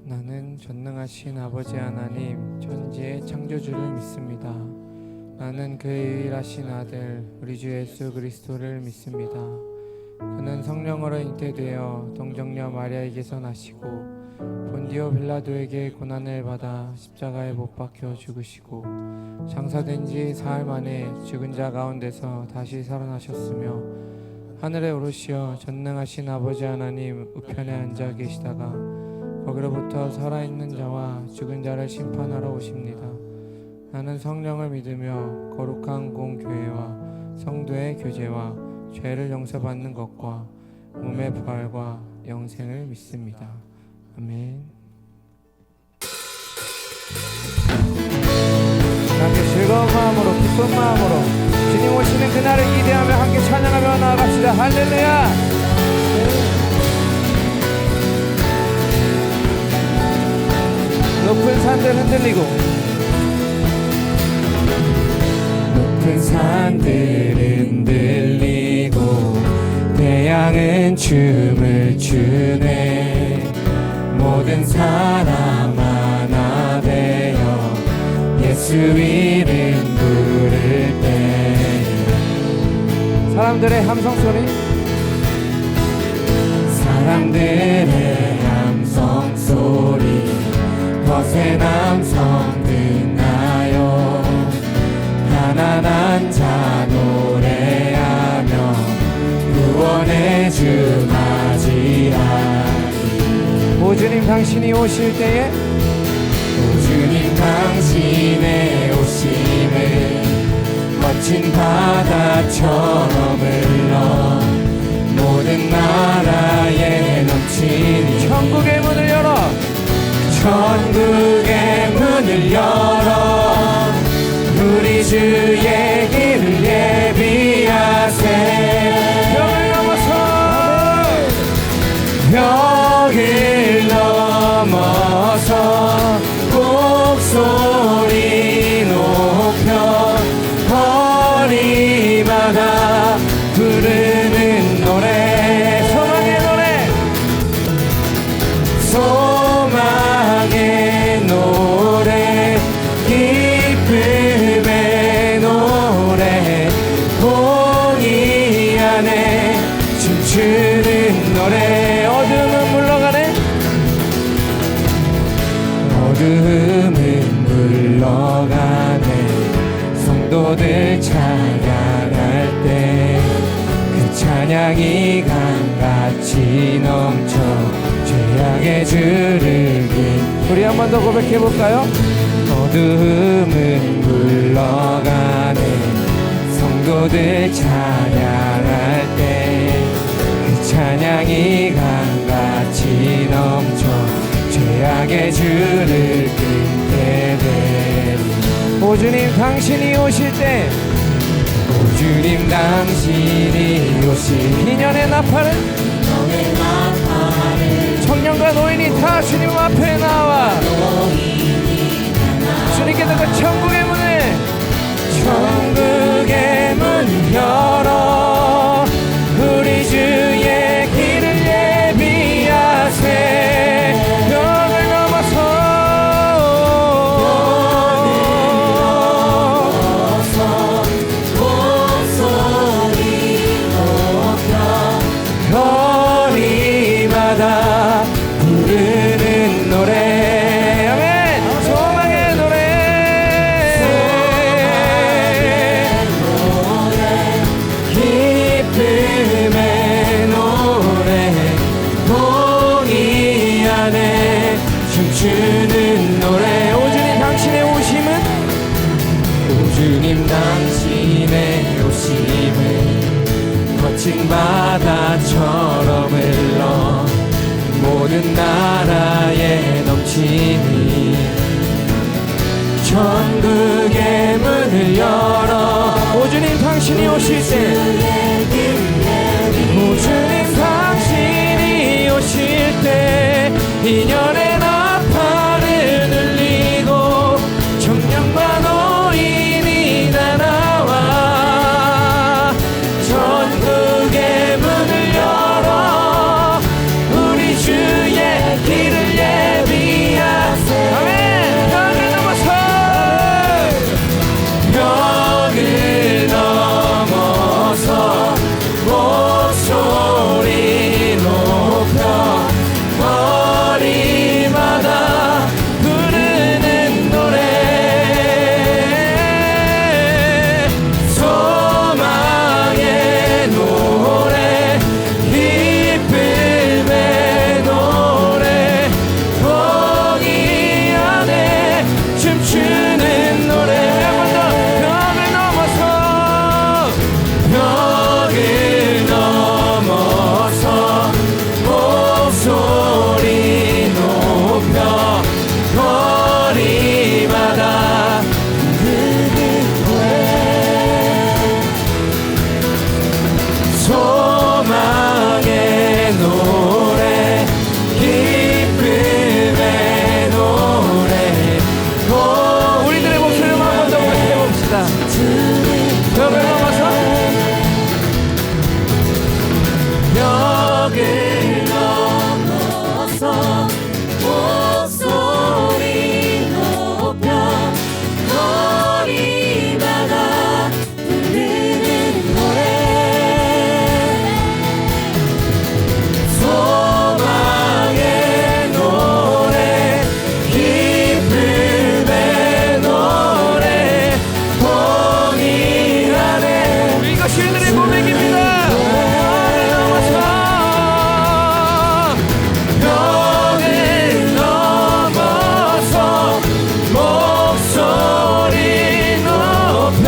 나는 전능하신 아버지 하나님 천지의 창조주를 믿습니다. 나는 그의 유일하신 아들 우리 주 예수 그리스도를 믿습니다. 그는 성령으로 잉태되어 동정녀 마리아에게서 나시고 본디오 빌라도에게 고난을 받아 십자가에 못 박혀 죽으시고 장사된 지 사흘 만에 죽은 자 가운데서 다시 살아나셨으며 하늘에 오르시어 전능하신 아버지 하나님 우편에 앉아 계시다가 거기로부터 살아있는 자와 죽은 자를 심판하러 오십니다. 나는 성령을 믿으며 거룩한 공교회와 성도의 교제와 죄를 용서받는 것과 몸의 부활과 영생을 믿습니다. 아멘. 함께 즐거운 마음으로 기쁜 마음으로 주님 오시는 그날을 기대하며 함께 찬양하며 나아갑시다. 할렐루야. 높은 산들 흔들리고 높은 산들 흔들리고 태양은 춤을 추네. 모든 사람 하나 되어 예수 이름 부를 때 사람들의 함성소리 사람들의 함성소리 거센 함성 듣나요. 가난한 자 노래하며 구원의 주 맞이하리. 오 주님 당신이 오실 때에 오 주님 당신의 오심을 거친 바다처럼 흘러 모든 나라에 넘치니 천국의 문을 열어 천국의 문을 열어 우리 주의 길을 예비하세. 벽을 넘어서 목소리 높여 거리마다 부르는 노래 소망의 노래 소망의 노래 기쁨의 노래 공의 안에 춤추는 노래. 어둠은 물러가네 어둠은 물러가네. 성도들 찬양할 때 그 찬양이 강같이 넘쳐 죄악의 주를 긴. 우리 한 번 더 고백해볼까요? 어둠은 물러가네. 성도들 찬양할 때 그 찬양이 강같이 넘쳐 죄악의 주를 끊게 되리. 오 주님 당신이 오실 때 오 주님 당신이 오실 희년의 나팔을 청년과 노인이 다 주님 앞에 나와 주님께서 그 천국의 문을 열어 우리 주의 길을 예비하세. 벽을 넘어서 목소리 높여 거리마다 부르는 노래. 아멘. 소망의 노래. 기쁨의 노래. 공의 안에 춤추는 노래. 오주님 당신의 오심은, 오주님 당신의 오심은 거친 바다처럼 흘러 모든 나라에 넘치니 천국의 문을 열어. 오주님 당신이 오실 때, 오주님 당신이 오실 때 인연의 나팔을 울리고 청년과 노인이 다 나와 천국의 문을 열어 우리 주의 길을 예비하세. 아멘. 벽을 넘어서, 벽을 넘어서 목소리 높여 거리마다 부르는 노래. 소망의 노래. 기쁨의 노래. 공의 안에 춤추는 노래. 한 번 더. 벽을 넘어서, 벽을 넘어서 목소리 높여 거리마다 부르는 노래. 소망의 노래. 기쁨의 노래. 우리들의 목소리를 한 번 더 해봅시다. 벽을 넘어서, 벽을 넘어서 목소리 높여 거리마다 부르는 노래. 소망의 노래. 기쁨의 노래. 공의 안에. 이것이 우리들의 고백입니다. 벽을 넘어서 목소리 높여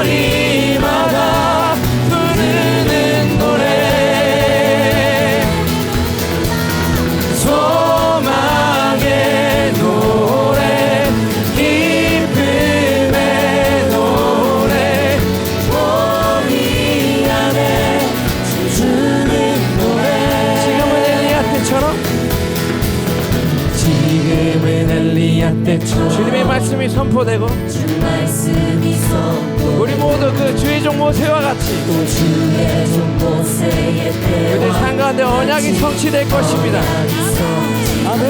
거리마다 부르는 노래. 소망의 노래. 기쁨의 노래. 공의 안에 춤추는 노래. 지금은 엘리야 때처럼, 지금은 엘리야 때처럼 주님의 말씀이 선포되고 우리 모두 그 주의 종 모세와 같이 그들 삶 가운데 언약이 성취될 것입니다. 아멘.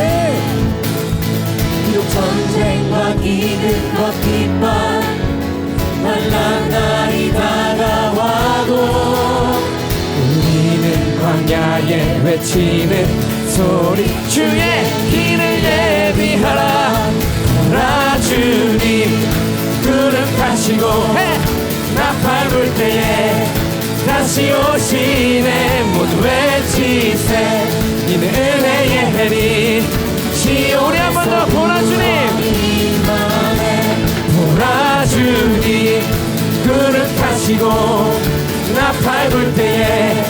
비록 전쟁과 기근과 핍박 만난 날이 다가와도 우리는 광야에 외치는 소리. 주의 길을 예비하라. 나 주님 구름 타시고 나팔 불 때에 다시 오시네. 모두 외치세. 이는 은혜의 해리. 우리 한 번 더. 보라 주님, 보라 주님 구름 타시고 나팔 불 때에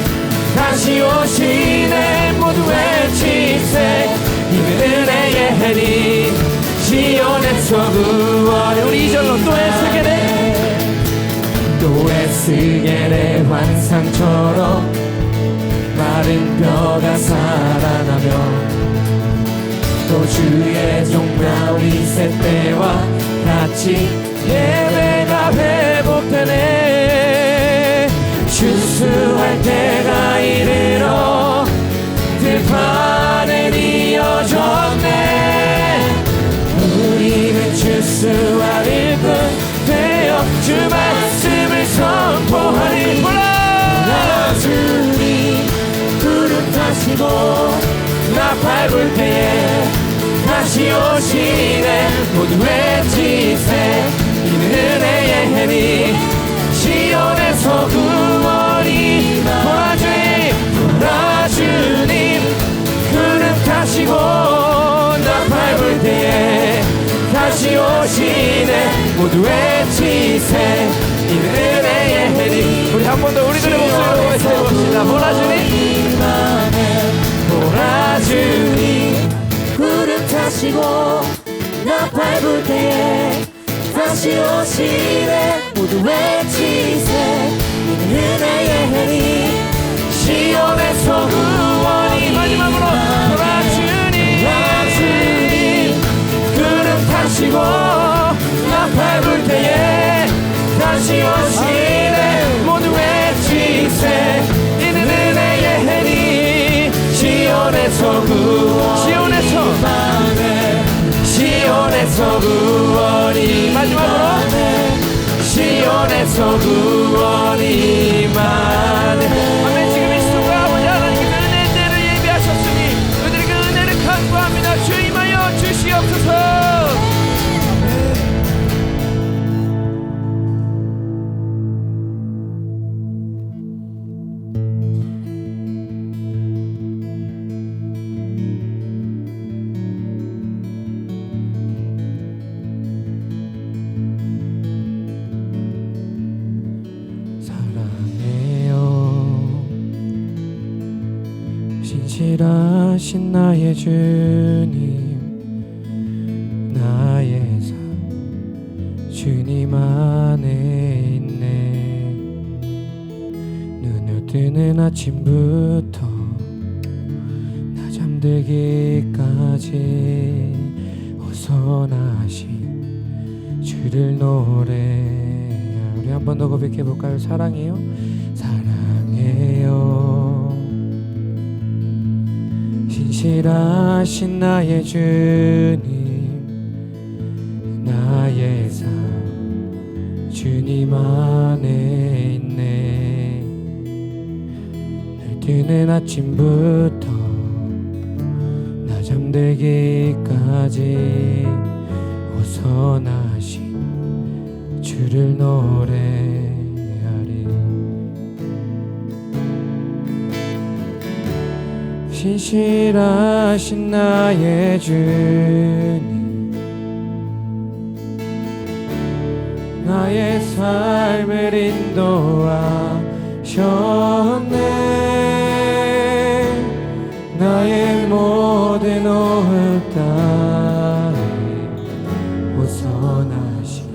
다시 오시네. 모두 외치세. 이는 은혜의 해리. 시온에서 구원해. 우리 이절로 또 에스겔의, 또 에스겔의 환상처럼 마른 뼈가 살아나며 또 주의 종 다윗의 때와 같이 예배가 회복되네. 추수할 때가 이르러 들판은 이어졌네. 우리는 추수할 일꾼 되어 주 말씀을 선포하리. 보라 주님 구름 타시고 나 밟을 때에 다시 오시네. 모두 외치세 이는 은혜의 해니 시온에서 구원이 도와주님 구름 타시고 나 밟을 때에 다시 오시네. 모두 외치세 이는 은혜의 해니. 우리 한 번 더 우리들의 목소리로 외쳐봅시다. 보라주님 구름 타시고 나 밟을 때에 다시 오시네. 모두 외치세 이는 은혜의 해니 시온에서 구원이. 마지막으로 보라주님 구름 타시고 나 밟을 때에 다시 오시네. 모두 외치세 이는 은혜의 해니 시온에서 구원이. 마지막으로 시온에서 구원이 많네. 아멘. 지금 이 순간 아버지 하나님께서 은혜를 예비하셨으니 그들이 그 은혜를 간구합니다. 주여 임하여 주시옵소서. 신실하신 나의 주님 나의 삶 주님 안에 있네. 눈을 뜨는 아침부터 나 잠들기까지 어선하신 주를 노래해. 우리 한 번 더 고백해볼까요? 사랑해요 사랑해요 신실하신 나의 주님 나의 삶 주님 안에 있네. 늘 뜨는 아침부터 나 잠들기까지 어선하신 주를 노래하리. 신실하신 나의 주님 나의 삶을 인도하셨네. 나의 모든 오후 따위 호선하신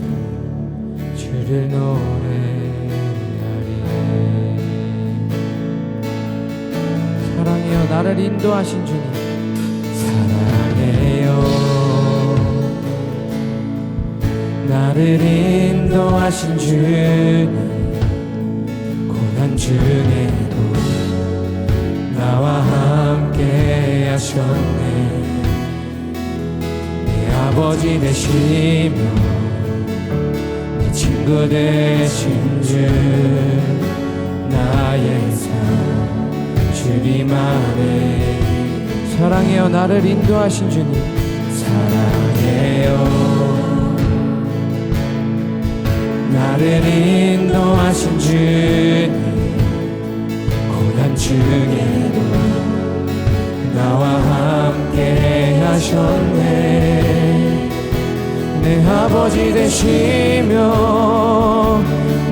주를 노래하리. 사랑해요 나를 인도하신 주님 사랑해요 나를 인도하신 주님 고난 중에도 나와 함께 하셨네. 내 아버지 되시며 내 친구 되신 주 나의 삶 주님 안에. 사랑해요 나를 인도하신 주님 사랑해요 나를 인도하신 주님 고난 중에도 나와 함께 하셨네. 내 아버지 되시며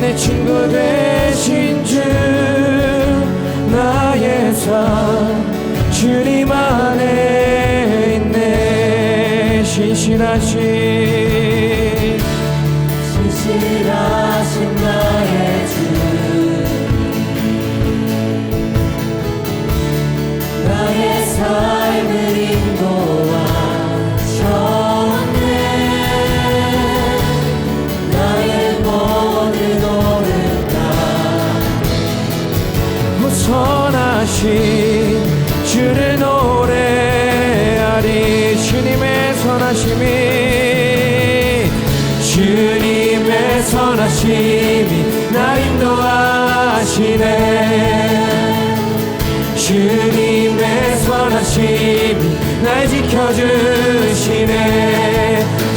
내 친구 되신 주 나의 삶 주님 안에 있네. 신실하신 나의 주 나의 삶을 인도하셨네. 나의 모든 오를 다 선하신 주를 노래하리. 주님의 선하심이 주님의 선하심이 나 인도하시네. 주님의 선하심이 지켜주시네.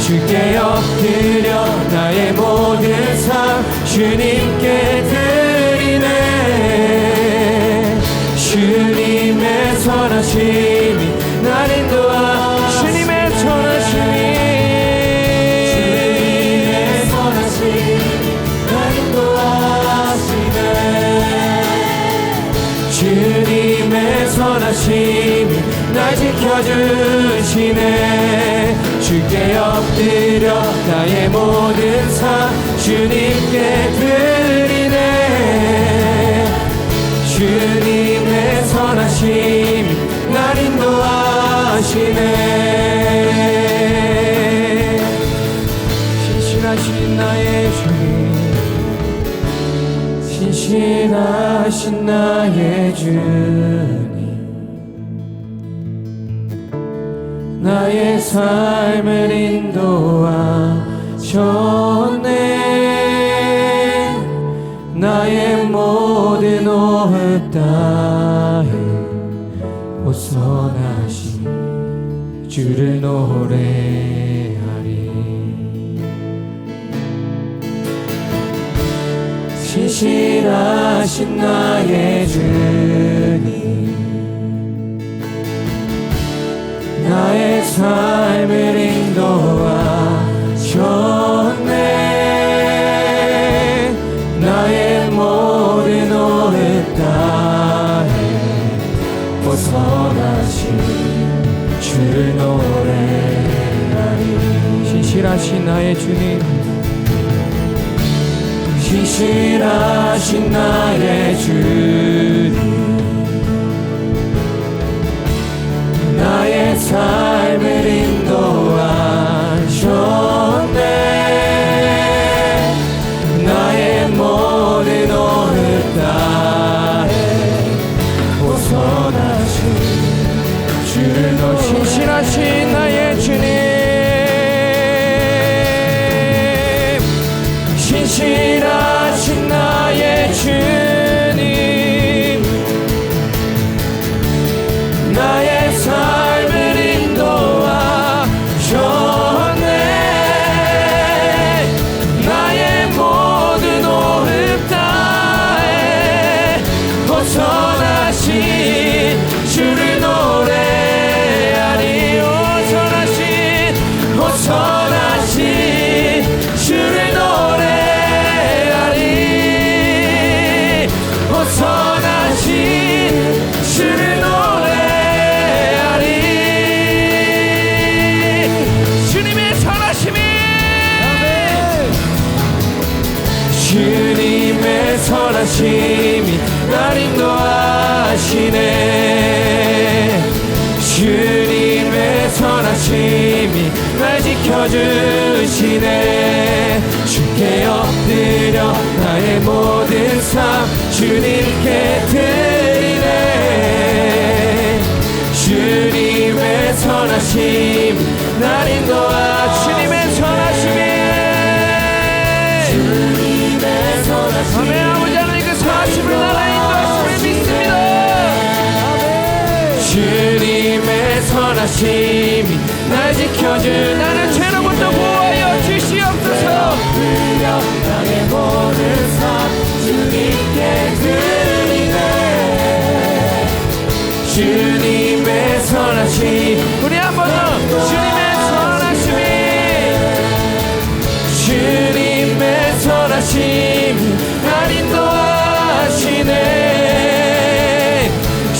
주께 엎드려 나의 모든 삶 주님께 드리네. 주님의 선하심이 날 인도하. 주님의 선하심이 주님의 선하심이 날 지켜주시네. 주께 엎드려 나의 모든 삶 주님께 드리네. 주님의 선하심이 날 인도하시네. 신실하신 나의 주님, 신실하신 나의 주님, 나의 삶을 인도하셨네. 나의 모든 호흡 다해 벗어나신 주를 노래하리. 신실하신 나의 주님, 나의 삶을 인도하셨네. 나의 모든 호흡 다해 벗어나신 주를 노래하리. 신실하신 나의 주님, 신실하신 나의 주님, 나의 삶을 인도하셨네. 나의 모든 호흡 다해 벗어나신 주를 노. 신실하신 나의 주님, 신실하신 나의 주님, 나의 삶을 인도하셨네. 나의 모든 호흡 다해 벗어나신 주를 노래하리. 벗어나신 주를 노래하리. 벗어나신 주를 노래하리. 주님의 선하심이, 주님의 선하심이 날 인도하시네. 주님의 선하심이 날 지켜주시네. 주께 엎드려 나의 모든 삶 주님께 드리네. 주님의 선하심이 날 인도하. 주님의 선하심이, 주님의 선하심이, 아멘. 아버지 하나님 그 선하심을 나라 인도하심을 믿습니다. 주님의 선하심이 날 지켜주. 나는 죄로부터 보호하여 주시옵소서. 나의 모든 삶 주님께 드리네. 주님의 선하심, 우리 한 번 더. 주님의 선하심이, 주님의 선하심이 날 인도하시네.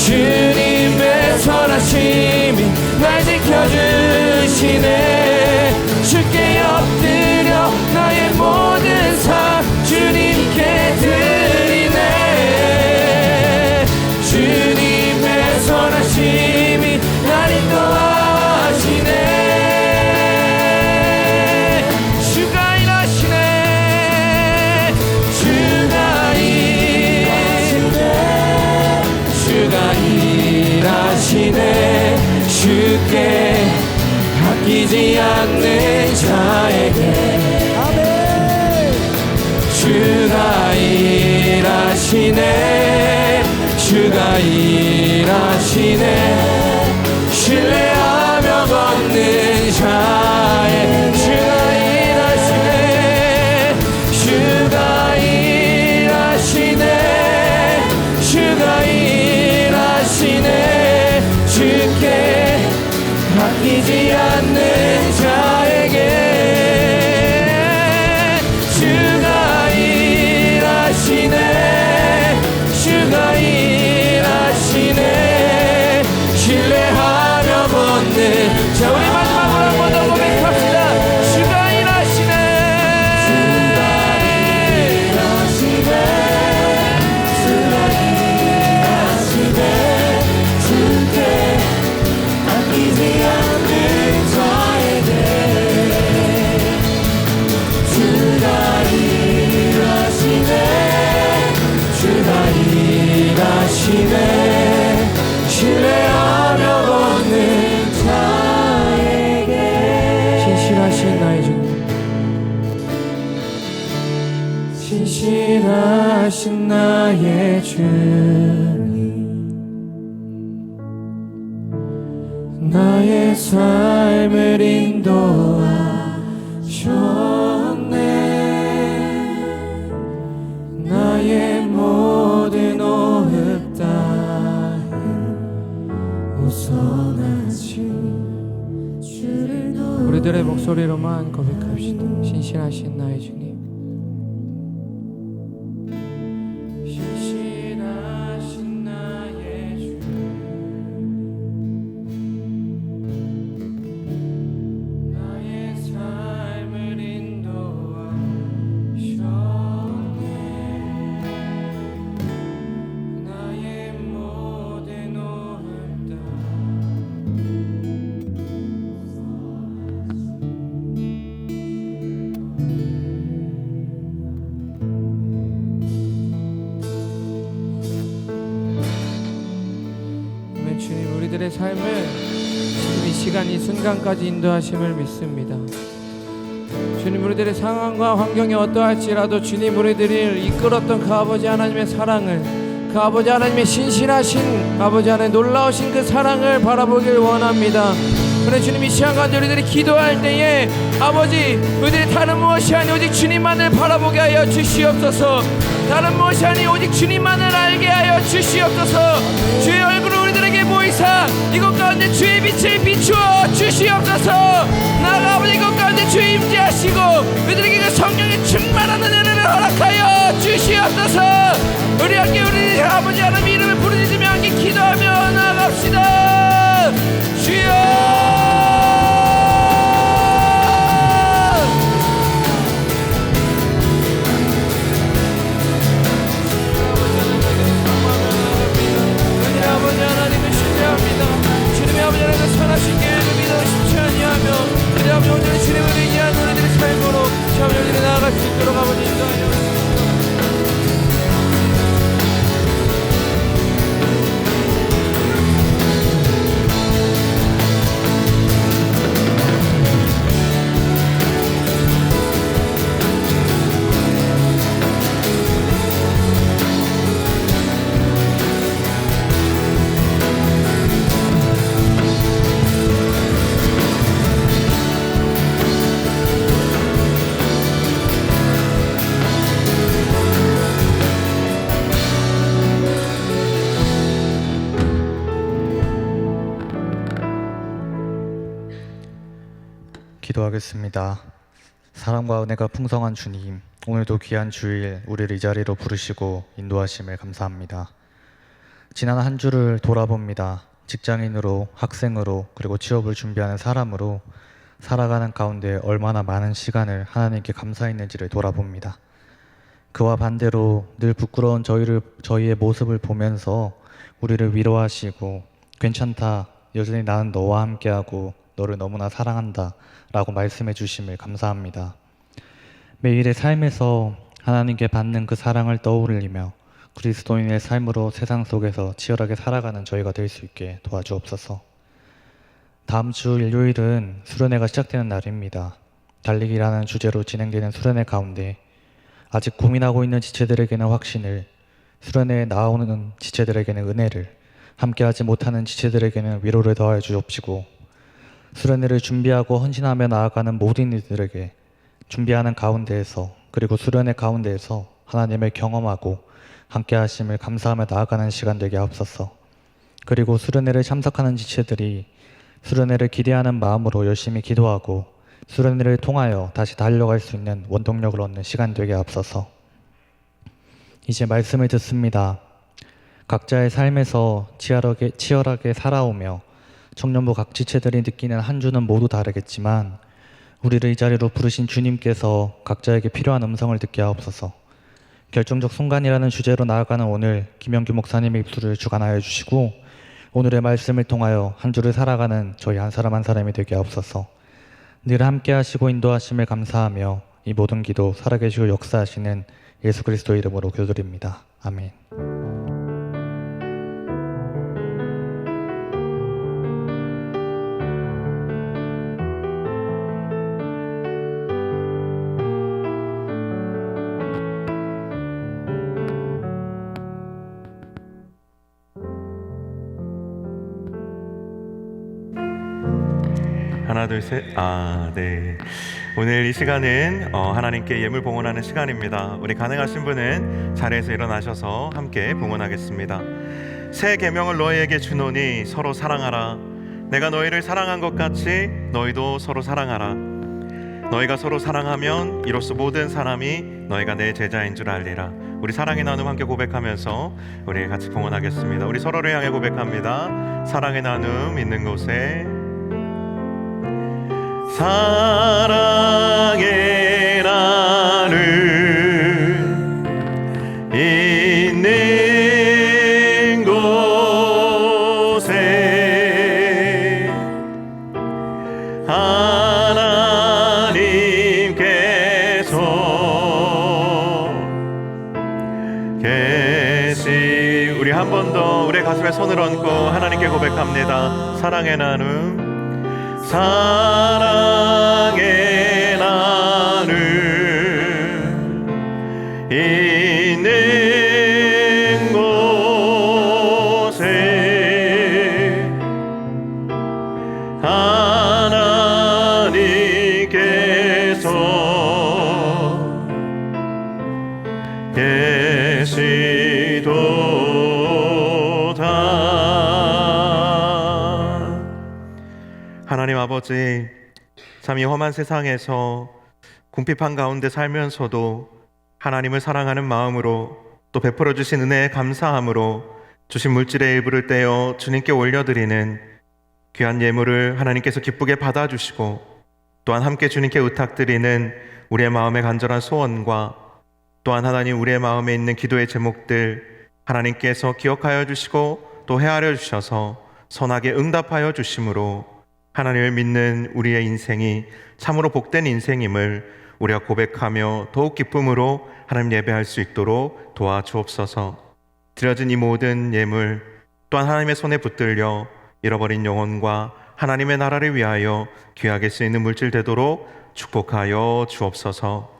주님의 선하심이 날 지켜주시네. 주께 엎드려 나의 모든 삶 주님께 드리네. 주님의 선하심이 날 인도하시네. 주가 일하시네. 주가 일하시네. 주가 일하시네. 주께 아끼지 않는 자에게 주가 일하시네. 주가 일하시네. 신뢰하며 아끼지 않는 자에게 주가 일하시네 주가 일하시네 신뢰하며 걷는 자 우리 마지막으로 한 번 더 고백합시다 주가 일하시네 신뢰하며 걷는 자에게 신실하신 나의 주님 신실하신 나의 주님 나의 삶을 인도하셨네 나의 모든 호흡 다해 우선하신 주를 우리들의 목소리로만 고백합시다 신실하신 나의 주님 신실하신 나의 주님 나의 삶을 인도하셨네 나의 모든 호흡 다 주님 우리들의 삶을 지금 이 시간 이 순간까지 인도하심을 믿습니다. 주님 우리들의 상황과 환경이 어떠할지라도 주님 우리들을 이끌었던 그 아버지 하나님의 사랑을 그 아버지 하나님의 신실하신 아버지 하나님의 놀라우신 그 사랑을 바라보길 원합니다. 그래 주님 이 시간 가운데 우리들이 기도할 때에 아버지 우리들이 다른 무엇이 아니 오직 주님만을 바라보게 하여 주시옵소서. 다른 무엇이 아니 오직 주님만을 알게 하여 주시옵소서. 주의 얼굴을 우리들에게 보이사 이곳 가운데 주의 빛을 비추어 주시옵소서. 나아가 아버지 이곳 가운데 주의 임재하시고 우리들에게 그 성령의 충만한 은혜를 허락하여 주시옵소서. 우리 함께 우리 아버지 하나님 이름을 부르짖으며 함께 기도하며 나아갑시다. 주여 주님의 아버지 하나님의 선하신 계획을 믿어 쉽지 아니하며 우리 아버지 오늘 주님을 의지한 우리들의 삶으로 아버지 우리를 나아갈 수 있도록 아버지 인도하여 기도하겠습니다. 사랑과 은혜가 풍성한 주님, 오늘도 귀한 주일 우리를 이 자리로 부르시고 인도하심을 감사합니다. 지난 한 주를 돌아봅니다. 직장인으로, 학생으로, 그리고 취업을 준비하는 사람으로 살아가는 가운데 얼마나 많은 시간을 하나님께 감사했는지를 돌아봅니다. 그와 반대로 늘 부끄러운 저희의 모습을 보면서 우리를 위로하시고 괜찮다, 여전히 나는 너와 함께하고 너를 너무나 사랑한다 라고 말씀해 주심을 감사합니다. 매일의 삶에서 하나님께 받는 그 사랑을 떠올리며 그리스도인의 삶으로 세상 속에서 치열하게 살아가는 저희가 될 수 있게 도와주옵소서. 다음 주 일요일은 수련회가 시작되는 날입니다. 달리기라는 주제로 진행되는 수련회 가운데 아직 고민하고 있는 지체들에게는 확신을, 수련회에 나오는 지체들에게는 은혜를, 함께하지 못하는 지체들에게는 위로를 더하여 주옵시고, 수련회를 준비하고 헌신하며 나아가는 모든 이들에게 준비하는 가운데에서 그리고 수련회 가운데에서 하나님을 경험하고 함께하심을 감사하며 나아가는 시간 되게 하옵소서. 그리고 수련회를 참석하는 지체들이 수련회를 기대하는 마음으로 열심히 기도하고 수련회를 통하여 다시 달려갈 수 있는 원동력을 얻는 시간 되게 앞서서 이제 말씀을 듣습니다. 각자의 삶에서 치열하게 살아오며 청년부 각 지체들이 느끼는 한 주는 모두 다르겠지만 우리를 이 자리로 부르신 주님께서 각자에게 필요한 음성을 듣게 하옵소서. 결정적 순간이라는 주제로 나아가는 오늘 김영규 목사님의 입술을 주관하여 주시고 오늘의 말씀을 통하여 한 주를 살아가는 저희 한 사람 한 사람이 되게 하옵소서. 늘 함께 하시고 인도하심을 감사하며 이 모든 기도 살아계시고 역사하시는 예수 그리스도 이름으로 기도드립니다. 아멘. 하나 둘 셋. 네. 오늘 이 시간은 하나님께 예물 봉헌하는 시간입니다. 우리 가능하신 분은 자리에서 일어나셔서 함께 봉헌하겠습니다. 새 계명을 너희에게 주노니 서로 사랑하라. 내가 너희를 사랑한 것 같이 너희도 서로 사랑하라. 너희가 서로 사랑하면 이로써 모든 사람이 너희가 내 제자인 줄 알리라. 우리 사랑의 나눔 함께 고백하면서 우리 같이 봉헌하겠습니다. 우리 서로를 향해 고백합니다. 사랑의 나눔 있는 곳에 사랑의 나눔 있는 곳에 하나님께서 계시. 우리 한 번 더 우리 가슴에 손을 얹고 하나님께 고백합니다. 사랑의 나눔, 사랑의 나눔 있는 곳에 하나님께서 계시도다. 하나님 아버지, 참 이 험한 세상에서 궁핍한 가운데 살면서도 하나님을 사랑하는 마음으로 또 베풀어 주신 은혜에 감사함으로 주신 물질의 일부를 떼어 주님께 올려드리는 귀한 예물을 하나님께서 기쁘게 받아주시고 또한 함께 주님께 의탁드리는 우리의 마음의 간절한 소원과 또한 하나님 우리의 마음에 있는 기도의 제목들 하나님께서 기억하여 주시고 또 헤아려 주셔서 선하게 응답하여 주심으로 하나님을 믿는 우리의 인생이 참으로 복된 인생임을 우리가 고백하며 더욱 기쁨으로 하나님 예배할 수 있도록 도와주옵소서. 드려진 이 모든 예물 또한 하나님의 손에 붙들려 잃어버린 영혼과 하나님의 나라를 위하여 귀하게 쓰이는 물질 되도록 축복하여 주옵소서.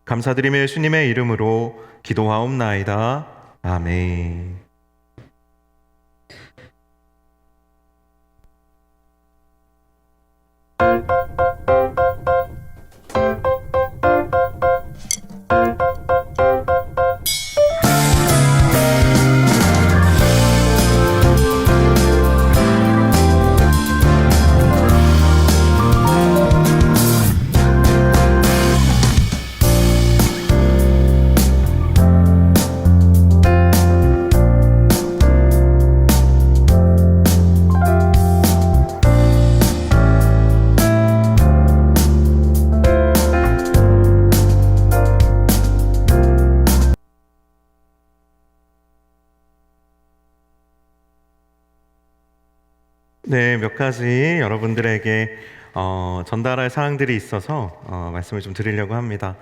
감사드리며 예수님의 이름으로 기도하옵나이다. 아멘. 네, 몇 가지 여러분들에게 전달할 사항들이 있어서 말씀을 좀 드리려고 합니다.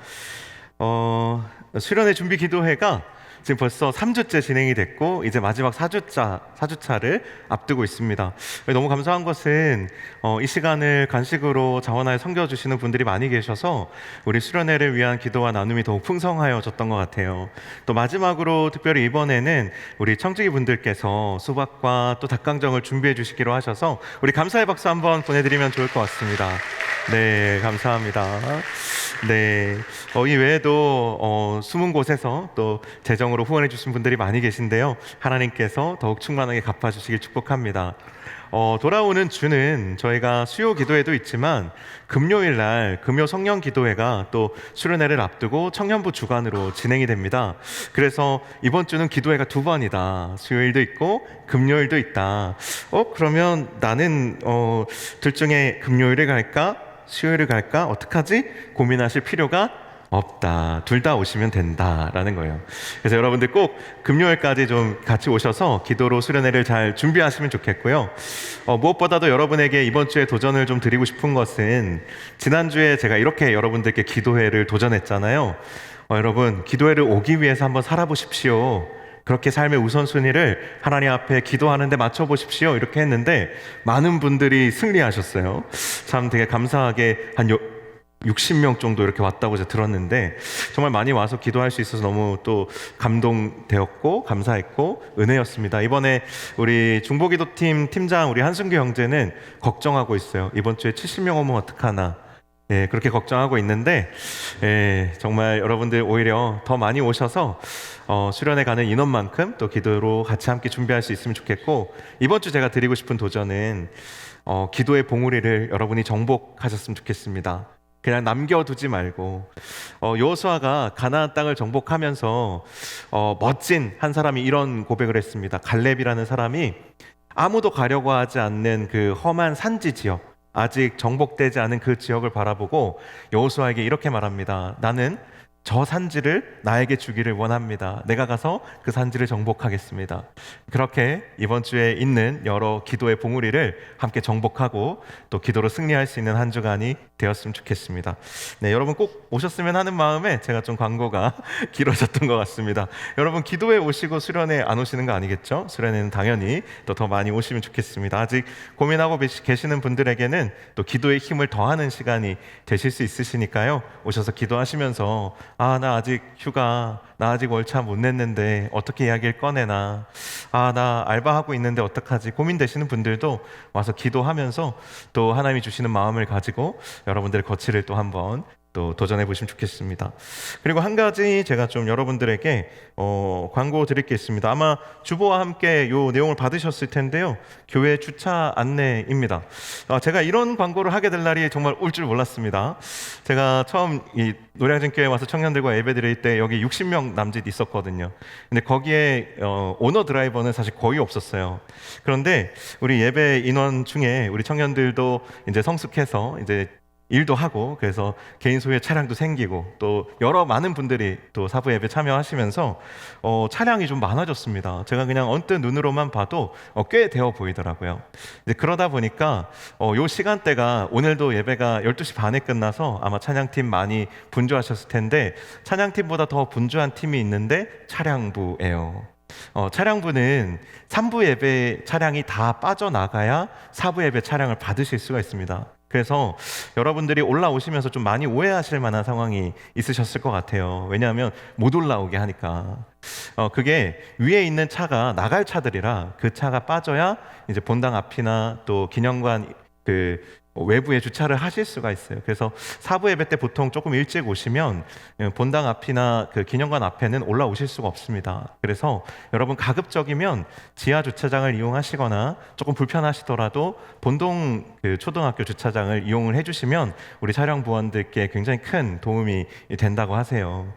수련회 준비 기도회가 지금 벌써 3주째 진행이 됐고 이제 마지막 4주차를 앞두고 있습니다. 너무 감사한 것은 이 시간을 간식으로 자원하여 섬겨주시는 분들이 많이 계셔서 우리 수련회를 위한 기도와 나눔이 더욱 풍성하여졌던 것 같아요. 또 마지막으로 특별히 이번에는 우리 청지기 분들께서 수박과 또 닭강정을 준비해 주시기로 하셔서 우리 감사의 박수 한번 보내드리면 좋을 것 같습니다. 네, 감사합니다. 네, 이 외에도 숨은 곳에서 또 재정으로 후원해 주신 분들이 많이 계신데요. 하나님께서 더욱 충만하게 갚아주시길 축복합니다. 돌아오는 주는 저희가 수요 기도회도 있지만 금요일 날 금요 성령 기도회가 또 수련회를 앞두고 청년부 주관으로 진행이 됩니다. 그래서 이번 주는 기도회가 두 번이다. 수요일도 있고 금요일도 있다. 그러면 나는 둘 중에 금요일을 갈까? 수요일을 갈까? 어떡하지? 고민하실 필요가 없다. 둘 다 오시면 된다라는 거예요. 그래서 여러분들 꼭 금요일까지 좀 같이 오셔서 기도로 수련회를 잘 준비하시면 좋겠고요. 무엇보다도 여러분에게 이번 주에 도전을 좀 드리고 싶은 것은 지난주에 제가 이렇게 여러분들께 기도회를 도전했잖아요. 여러분 기도회를 오기 위해서 한번 살아보십시오. 그렇게 삶의 우선순위를 하나님 앞에 기도하는데 맞춰보십시오. 이렇게 했는데 많은 분들이 승리하셨어요. 참 되게 감사하게 한 60명 정도 이렇게 왔다고 제가 들었는데 정말 많이 와서 기도할 수 있어서 너무 또 감동되었고 감사했고 은혜였습니다. 이번에 우리 중보기도팀 팀장 우리 한승규 형제는 걱정하고 있어요. 이번 주에 70명 오면 어떡하나. 그렇게 걱정하고 있는데 정말 여러분들 오히려 더 많이 오셔서 수련회 가는 인원만큼 또 기도로 같이 함께 준비할 수 있으면 좋겠고, 이번 주 제가 드리고 싶은 도전은 기도의 봉우리를 여러분이 정복하셨으면 좋겠습니다. 그냥 남겨두지 말고 여호수아가 가나안 땅을 정복하면서 멋진 한 사람이 이런 고백을 했습니다. 갈렙이라는 사람이 아무도 가려고 하지 않는 그 험한 산지 지역, 아직 정복되지 않은 그 지역을 바라보고 여호수아에게 이렇게 말합니다. 나는 저 산지를 나에게 주기를 원합니다. 내가 가서 그 산지를 정복하겠습니다. 그렇게 이번 주에 있는 여러 기도의 봉우리를 함께 정복하고 또 기도로 승리할 수 있는 한 주간이 되었으면 좋겠습니다. 네, 여러분 꼭 오셨으면 하는 마음에 제가 좀 광고가 길어졌던 것 같습니다. 여러분 기도에 오시고 수련회 안 오시는 거 아니겠죠? 수련회는 당연히 또 더 많이 오시면 좋겠습니다. 아직 고민하고 계시는 분들에게는 또 기도의 힘을 더하는 시간이 되실 수 있으시니까요. 오셔서 기도하시면서 나 아직 휴가, 나 아직 월차 못 냈는데 어떻게 이야기를 꺼내나, 나 알바하고 있는데 어떡하지 고민되시는 분들도 와서 기도하면서 또 하나님이 주시는 마음을 가지고 여러분들의 거취를 또 한번 또 도전해 보시면 좋겠습니다. 그리고 한 가지 제가 좀 여러분들에게 광고 드릴 게 있습니다. 아마 주보와 함께 이 내용을 받으셨을 텐데요. 교회 주차 안내입니다. 제가 이런 광고를 하게 될 날이 정말 올 줄 몰랐습니다. 제가 처음 이 노량진 교회 와서 청년들과 예배 드릴 때 여기 60명 남짓 있었거든요. 근데 거기에 오너 드라이버는 사실 거의 없었어요. 그런데 우리 예배 인원 중에 우리 청년들도 이제 성숙해서 이제 일도 하고 그래서 개인 소유의 차량도 생기고 또 여러 많은 분들이 또 사부 예배 참여하시면서 차량이 좀 많아졌습니다. 제가 그냥 언뜻 눈으로만 봐도 꽤 되어 보이더라고요. 이제 그러다 보니까 요 시간대가 오늘도 예배가 12시 반에 끝나서 아마 찬양팀 많이 분주하셨을 텐데 찬양팀보다 더 분주한 팀이 있는데 차량부예요. 차량부는 3부 예배 차량이 다 빠져나가야 4부 예배 차량을 받으실 수가 있습니다. 그래서 여러분들이 올라오시면서 좀 많이 오해하실 만한 상황이 있으셨을 것 같아요. 왜냐하면 못 올라오게 하니까. 그게 위에 있는 차가 나갈 차들이라 그 차가 빠져야 이제 본당 앞이나 또 기념관 그 외부에 주차를 하실 수가 있어요. 그래서 사부 예배 때 보통 조금 일찍 오시면 본당 앞이나 그 기념관 앞에는 올라오실 수가 없습니다. 그래서 여러분 가급적이면 지하 주차장을 이용하시거나 조금 불편하시더라도 본동 그 초등학교 주차장을 이용을 해주시면 우리 차량부원들께 굉장히 큰 도움이 된다고 하세요.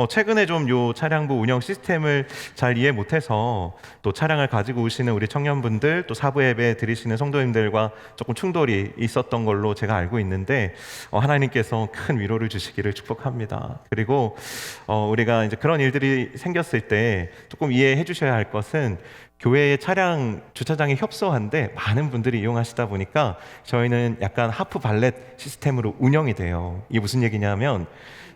최근에 좀 요 차량부 운영 시스템을 잘 이해 못해서 또 차량을 가지고 오시는 우리 청년분들 또 사부 예배 드리시는 성도님들과 조금 충돌이 있었던 걸로 제가 알고 있는데 하나님께서 큰 위로를 주시기를 축복합니다. 그리고 우리가 이제 그런 일들이 생겼을 때 조금 이해해 주셔야 할 것은 교회의 차량 주차장이 협소한데 많은 분들이 이용하시다 보니까 저희는 약간 하프 발렛 시스템으로 운영이 돼요. 이게 무슨 얘기냐면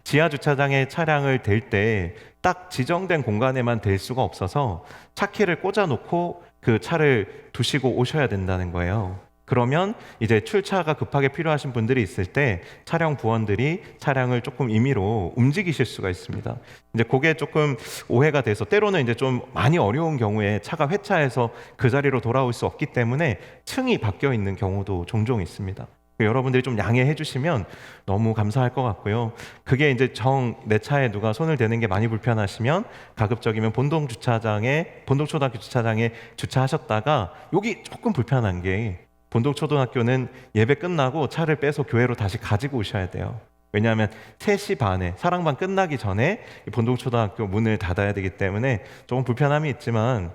지하 주차장에 차량을 댈 때 딱 지정된 공간에만 댈 수가 없어서 차키를 꽂아놓고 그 차를 두시고 오셔야 된다는 거예요. 그러면 이제 출차가 급하게 필요하신 분들이 있을 때 차량 부원들이 차량을 조금 임의로 움직이실 수가 있습니다. 이제 그게 조금 오해가 돼서 때로는 이제 좀 많이 어려운 경우에 차가 회차해서 그 자리로 돌아올 수 없기 때문에 층이 바뀌어 있는 경우도 종종 있습니다. 여러분들이 좀 양해해 주시면 너무 감사할 것 같고요. 그게 이제 내 차에 누가 손을 대는 게 많이 불편하시면 가급적이면 본동초등학교 주차장에 주차하셨다가 여기 조금 불편한 게 본동초등학교는 예배 끝나고 차를 빼서 교회로 다시 가지고 오셔야 돼요. 왜냐하면 3시 반에 사랑반 끝나기 전에 본동초등학교 문을 닫아야 되기 때문에 조금 불편함이 있지만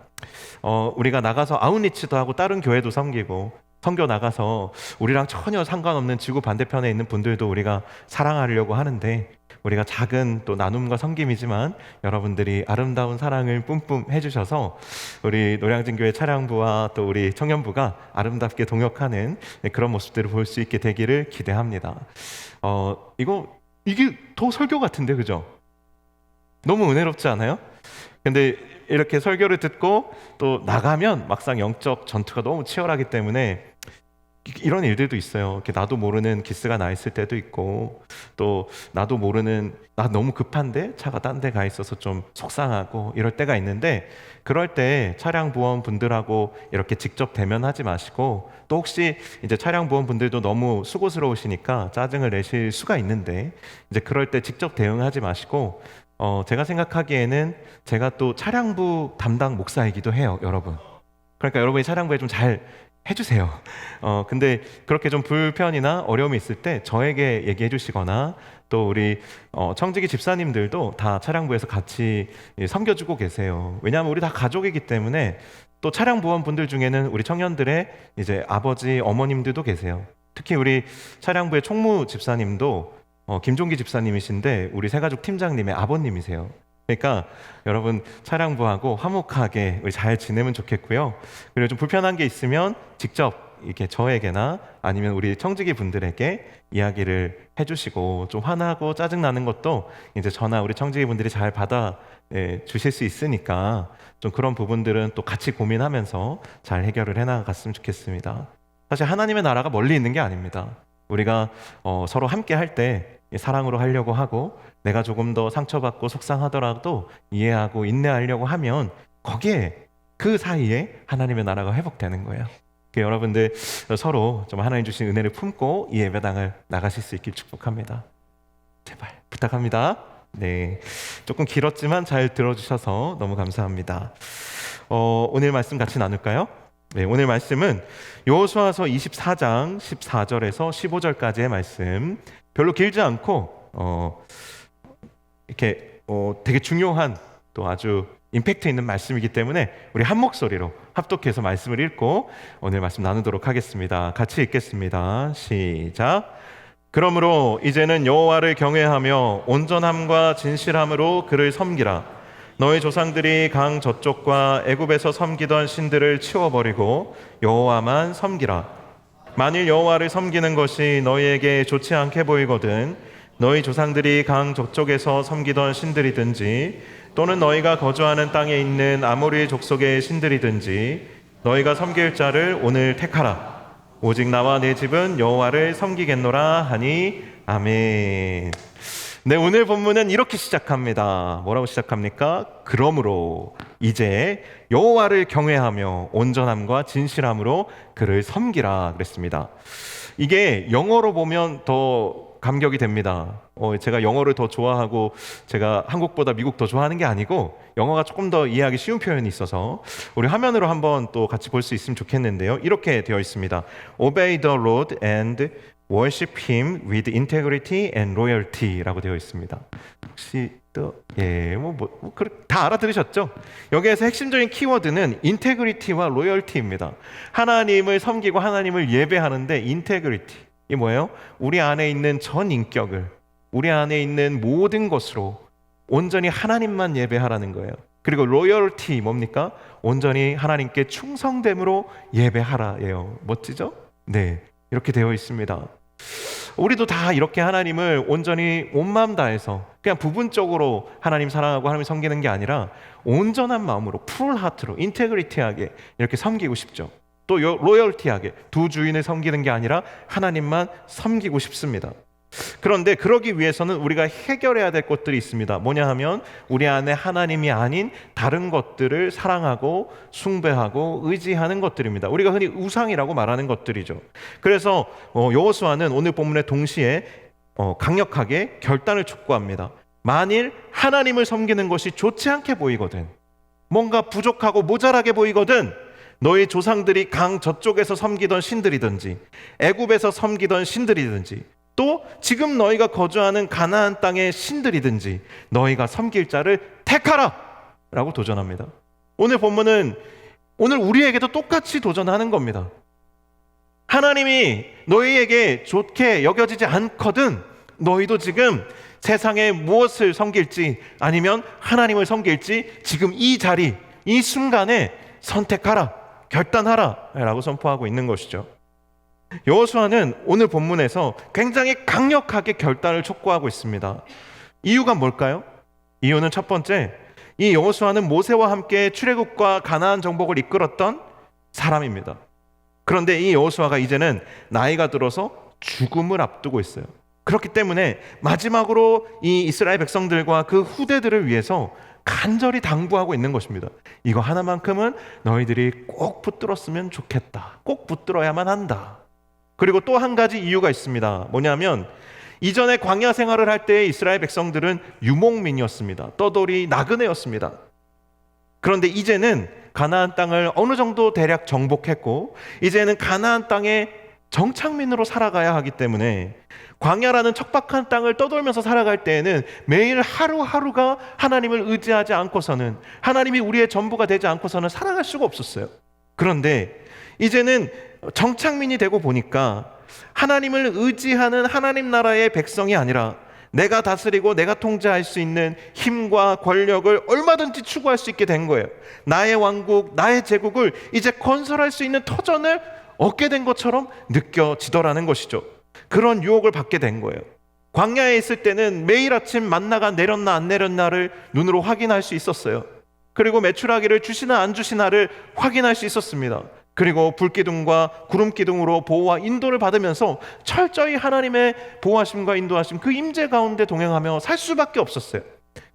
우리가 나가서 아웃리치도 하고 다른 교회도 섬기고 선교 나가서 우리랑 전혀 상관없는 지구 반대편에 있는 분들도 우리가 사랑하려고 하는데 우리가 작은 또 나눔과 섬김이지만 여러분들이 아름다운 사랑을 뿜뿜 해주셔서 우리 노량진교회 차량부와 또 우리 청년부가 아름답게 동역하는 그런 모습들을 볼 수 있게 되기를 기대합니다. 이게 더 설교 같은데, 그죠? 너무 은혜롭지 않아요? 근데 이렇게 설교를 듣고 또 나가면 막상 영적 전투가 너무 치열하기 때문에 이런 일들도 있어요. 이렇게 나도 모르는 기스가 나 있을 때도 있고, 또 나도 모르는 나 너무 급한데 차가 딴 데 가 있어서 좀 속상하고 이럴 때가 있는데, 그럴 때 차량 보험 분들하고 이렇게 직접 대면하지 마시고, 또 혹시 이제 차량 보험 분들도 너무 수고스러우시니까 짜증을 내실 수가 있는데, 이제 그럴 때 직접 대응하지 마시고, 제가 생각하기에는 제가 또 차량부 담당 목사이기도 해요, 여러분. 그러니까 여러분이 차량부에 좀 잘 해주세요. 근데 그렇게 좀 불편이나 어려움이 있을 때 저에게 얘기해 주시거나, 또 우리 청지기 집사님들도 다 차량부에서 같이 섬겨주고 계세요. 왜냐하면 우리 다 가족이기 때문에. 또 차량 보험 분들 중에는 우리 청년들의 이제 아버지, 어머님들도 계세요. 특히 우리 차량부의 총무 집사님도 김종기 집사님이신데 우리 새가족 팀장님의 아버님이세요. 그러니까 여러분 차량부하고 화목하게 우리 잘 지내면 좋겠고요. 그리고 좀 불편한 게 있으면 직접 이렇게 저에게나 아니면 우리 청지기 분들에게 이야기를 해주시고, 좀 화나고 짜증 나는 것도 이제 저나 우리 청지기 분들이 잘 받아 주실 수 있으니까 좀 그런 부분들은 또 같이 고민하면서 잘 해결을 해나갔으면 좋겠습니다. 사실 하나님의 나라가 멀리 있는 게 아닙니다. 우리가 서로 함께 할 때 사랑으로 하려고 하고, 내가 조금 더 상처받고 속상하더라도 이해하고 인내하려고 하면 거기에 그 사이에 하나님의 나라가 회복되는 거예요. 여러분들 서로 좀 하나님 주신 은혜를 품고 이 예배당을 나가실 수 있길 축복합니다. 제발 부탁합니다. 네, 조금 길었지만 잘 들어주셔서 너무 감사합니다. 오늘 말씀 같이 나눌까요? 네, 오늘 말씀은 여호수아서 24장 14절에서 15절까지의 말씀, 별로 길지 않고 이렇게 되게 중요한 또 아주 임팩트 있는 말씀이기 때문에 우리 한 목소리로 합독해서 말씀을 읽고 오늘 말씀 나누도록 하겠습니다. 같이 읽겠습니다. 시작. 그러므로 이제는 여호와를 경외하며 온전함과 진실함으로 그를 섬기라. 너희 조상들이 강 저쪽과 애굽에서 섬기던 신들을 치워버리고 여호와만 섬기라. 만일 여호와를 섬기는 것이 너희에게 좋지 않게 보이거든 너희 조상들이 강 저쪽에서 섬기던 신들이든지 또는 너희가 거주하는 땅에 있는 아모리 족속의 신들이든지 너희가 섬길 자를 오늘 택하라. 오직 나와 내 집은 여호와를 섬기겠노라 하니 아멘. 네, 오늘 본문은 이렇게 시작합니다. 뭐라고 시작합니까? 그러므로 이제 여호와를 경외하며 온전함과 진실함으로 그를 섬기라 그랬습니다. 이게 영어로 보면 더 감격이 됩니다. 제가 영어를 더 좋아하고 제가 한국보다 미국 더 좋아하는 게 아니고 영어가 조금 더 이해하기 쉬운 표현이 있어서 우리 화면으로 한번 또 같이 볼 수 있으면 좋겠는데요. 이렇게 되어 있습니다. Obey the Lord and worship Him with integrity and loyalty라고 되어 있습니다. 혹시 또 다 알아들으셨죠? 여기에서 핵심적인 키워드는 인테그리티와 로열티입니다. 하나님을 섬기고 하나님을 예배하는데 인테그리티, 이게 뭐예요? 우리 안에 있는 전 인격을, 우리 안에 있는 모든 것으로 온전히 하나님만 예배하라는 거예요. 그리고 로열티 뭡니까? 온전히 하나님께 충성됨으로 예배하라예요. 멋지죠? 네, 이렇게 되어 있습니다. 우리도 다 이렇게 하나님을 온전히 온 마음 다해서 그냥 부분적으로 하나님 사랑하고 하나님 섬기는 게 아니라 온전한 마음으로 풀 하트로 인테그리티하게 이렇게 섬기고 싶죠. 또 로열티하게 두 주인을 섬기는 게 아니라 하나님만 섬기고 싶습니다. 그런데 그러기 위해서는 우리가 해결해야 될 것들이 있습니다. 뭐냐 하면 우리 안에 하나님이 아닌 다른 것들을 사랑하고 숭배하고 의지하는 것들입니다. 우리가 흔히 우상이라고 말하는 것들이죠. 그래서 여호수아는 오늘 본문에 동시에 강력하게 결단을 촉구합니다. 만일 하나님을 섬기는 것이 좋지 않게 보이거든, 뭔가 부족하고 모자라게 보이거든, 너희 조상들이 강 저쪽에서 섬기던 신들이든지 애굽에서 섬기던 신들이든지 또 지금 너희가 거주하는 가나안 땅의 신들이든지 너희가 섬길 자를 택하라 라고 도전합니다. 오늘 본문은 오늘 우리에게도 똑같이 도전하는 겁니다. 하나님이 너희에게 좋게 여겨지지 않거든 너희도 지금 세상에 무엇을 섬길지 아니면 하나님을 섬길지 지금 이 자리, 이 순간에 선택하라, 결단하라 라고 선포하고 있는 것이죠. 여호수아는 오늘 본문에서 굉장히 강력하게 결단을 촉구하고 있습니다. 이유가 뭘까요? 이유는 첫 번째, 이 여호수아는 모세와 함께 출애굽과 가나안 정복을 이끌었던 사람입니다. 그런데 이 여호수아가 이제는 나이가 들어서 죽음을 앞두고 있어요. 그렇기 때문에 마지막으로 이 이스라엘 백성들과 그 후대들을 위해서 간절히 당부하고 있는 것입니다. 이거 하나만큼은 너희들이 꼭 붙들었으면 좋겠다. 꼭 붙들어야만 한다. 그리고 또 한 가지 이유가 있습니다. 뭐냐면 이전에 광야 생활을 할 때 이스라엘 백성들은 유목민이었습니다. 떠돌이 나그네였습니다. 그런데 이제는 가나안 땅을 어느 정도 대략 정복했고 이제는 가나안 땅에 정착민으로 살아가야 하기 때문에 광야라는 척박한 땅을 떠돌면서 살아갈 때에는 매일 하루하루가 하나님을 의지하지 않고서는, 하나님이 우리의 전부가 되지 않고서는 살아갈 수가 없었어요. 그런데 이제는 정착민이 되고 보니까 하나님을 의지하는 하나님 나라의 백성이 아니라 내가 다스리고 내가 통제할 수 있는 힘과 권력을 얼마든지 추구할 수 있게 된 거예요. 나의 왕국, 나의 제국을 이제 건설할 수 있는 터전을 얻게 된 것처럼 느껴지더라는 것이죠. 그런 유혹을 받게 된 거예요. 광야에 있을 때는 매일 아침 만나가 내렸나 안 내렸나를 눈으로 확인할 수 있었어요. 그리고 메추라기를 주시나 안 주시나를 확인할 수 있었습니다. 그리고 불기둥과 구름기둥으로 보호와 인도를 받으면서 철저히 하나님의 보호하심과 인도하심, 그 임재 가운데 동행하며 살 수밖에 없었어요.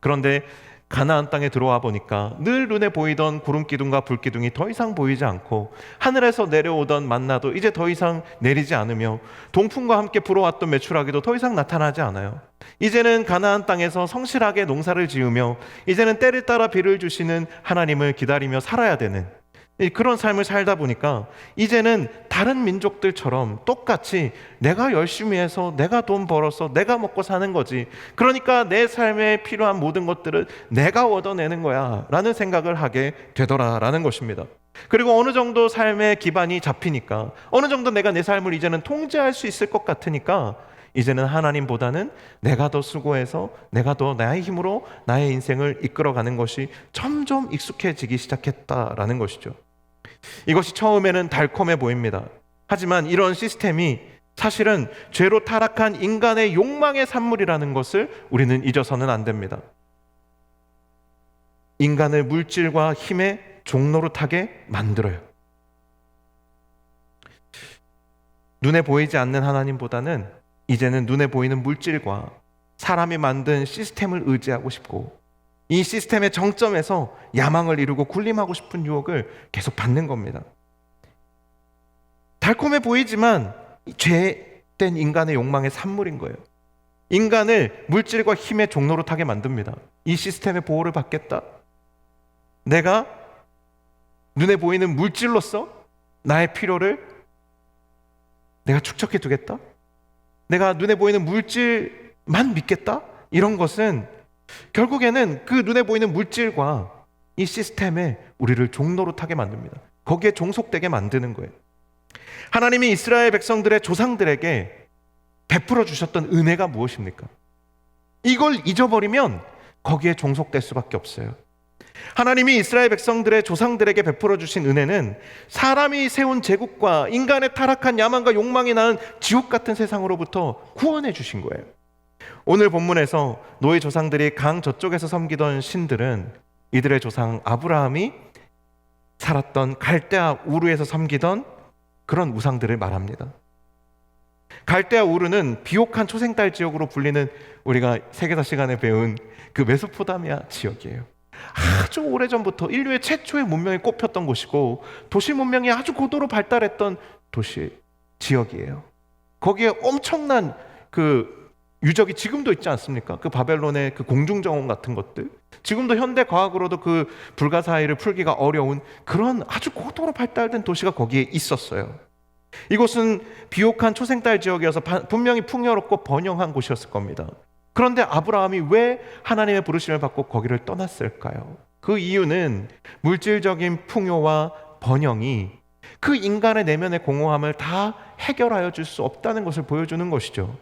그런데 가나안 땅에 들어와 보니까 늘 눈에 보이던 구름기둥과 불기둥이 더 이상 보이지 않고 하늘에서 내려오던 만나도 이제 더 이상 내리지 않으며 동풍과 함께 불어왔던 메추라기도 더 이상 나타나지 않아요. 이제는 가나안 땅에서 성실하게 농사를 지으며 이제는 때를 따라 비를 주시는 하나님을 기다리며 살아야 되는 그런 삶을 살다 보니까 이제는 다른 민족들처럼 똑같이 내가 열심히 해서 내가 돈 벌어서 내가 먹고 사는 거지, 그러니까 내 삶에 필요한 모든 것들은 내가 얻어내는 거야 라는 생각을 하게 되더라라는 것입니다. 그리고 어느 정도 삶의 기반이 잡히니까, 어느 정도 내가 내 삶을 이제는 통제할 수 있을 것 같으니까 이제는 하나님보다는 내가 더 수고해서 내가 더 나의 힘으로 나의 인생을 이끌어가는 것이 점점 익숙해지기 시작했다라는 것이죠. 이것이 처음에는 달콤해 보입니다. 하지만 이런 시스템이 사실은 죄로 타락한 인간의 욕망의 산물이라는 것을 우리는 잊어서는 안 됩니다. 인간을 물질과 힘의 종노릇하게 만들어요. 눈에 보이지 않는 하나님보다는 이제는 눈에 보이는 물질과 사람이 만든 시스템을 의지하고 싶고 이 시스템의 정점에서 야망을 이루고 군림하고 싶은 유혹을 계속 받는 겁니다. 달콤해 보이지만 죄된 인간의 욕망의 산물인 거예요. 인간을 물질과 힘의 종노릇하게 만듭니다. 이 시스템의 보호를 받겠다. 내가 눈에 보이는 물질로서 나의 필요를 내가 축적해 두겠다. 내가 눈에 보이는 물질만 믿겠다. 이런 것은 결국에는 그 눈에 보이는 물질과 이 시스템에 우리를 종노릇하게 만듭니다. 거기에 종속되게 만드는 거예요. 하나님이 이스라엘 백성들의 조상들에게 베풀어 주셨던 은혜가 무엇입니까? 이걸 잊어버리면 거기에 종속될 수밖에 없어요. 하나님이 이스라엘 백성들의 조상들에게 베풀어 주신 은혜는 사람이 세운 제국과 인간의 타락한 야망과 욕망이 낳은 지옥 같은 세상으로부터 구원해 주신 거예요. 오늘 본문에서 노예 조상들이 강 저쪽에서 섬기던 신들은 이들의 조상 아브라함이 살았던 갈대아 우르에서 섬기던 그런 우상들을 말합니다. 갈대아 우르는 비옥한 초생딸 지역으로 불리는 우리가 세계사 시간에 배운 그 메소포타미아 지역이에요. 아주 오래전부터 인류의 최초의 문명이 꼽혔던 곳이고 도시 문명이 아주 고도로 발달했던 도시 지역이에요. 거기에 엄청난 그 유적이 지금도 있지 않습니까? 그 바벨론의 그 공중정원 같은 것들, 지금도 현대 과학으로도 그 불가사의를 풀기가 어려운 그런 아주 고도로 발달된 도시가 거기에 있었어요. 이곳은 비옥한 초생딸 지역이어서 분명히 풍요롭고 번영한 곳이었을 겁니다. 그런데 아브라함이 왜 하나님의 부르심을 받고 거기를 떠났을까요? 그 이유는 물질적인 풍요와 번영이 그 인간의 내면의 공허함을 다 해결하여 줄 수 없다는 것을 보여주는 것이죠.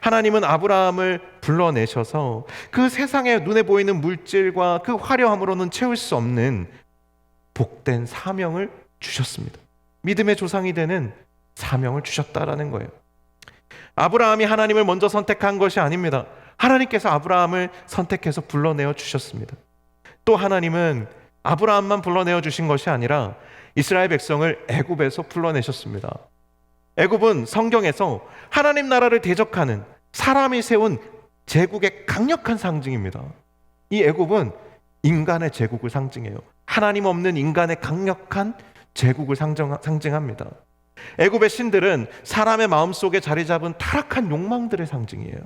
하나님은 아브라함을 불러내셔서 그 세상에 눈에 보이는 물질과 그 화려함으로는 채울 수 없는 복된 사명을 주셨습니다. 믿음의 조상이 되는 사명을 주셨다라는 거예요. 아브라함이 하나님을 먼저 선택한 것이 아닙니다. 하나님께서 아브라함을 선택해서 불러내어 주셨습니다. 또 하나님은 아브라함만 불러내어 주신 것이 아니라 이스라엘 백성을 애굽에서 불러내셨습니다. 애굽은 성경에서 하나님 나라를 대적하는 사람이 세운 제국의 강력한 상징입니다. 이 애굽은 인간의 제국을 상징해요. 하나님 없는 인간의 강력한 제국을 상징합니다. 애굽의 신들은 사람의 마음속에 자리 잡은 타락한 욕망들의 상징이에요.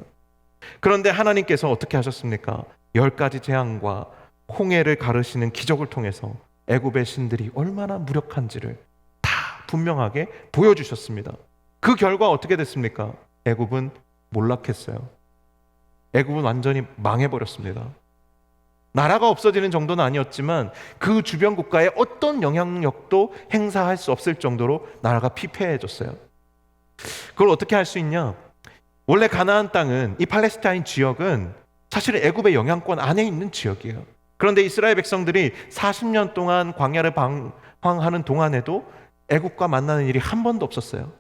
그런데 하나님께서 어떻게 하셨습니까? 10가지 재앙과 홍해를 가르시는 기적을 통해서 애굽의 신들이 얼마나 무력한지를 다 분명하게 보여주셨습니다. 그 결과 어떻게 됐습니까? 애굽은 몰락했어요. 애굽은 완전히 망해버렸습니다. 나라가 없어지는 정도는 아니었지만 그 주변 국가에 어떤 영향력도 행사할 수 없을 정도로 나라가 피폐해졌어요. 그걸 어떻게 할 수 있냐? 원래 가나안 땅은, 이 팔레스타인 지역은 사실은 애굽의 영향권 안에 있는 지역이에요. 그런데 이스라엘 백성들이 40년 동안 광야를 방황하는 동안에도 애굽과 만나는 일이 한 번도 없었어요.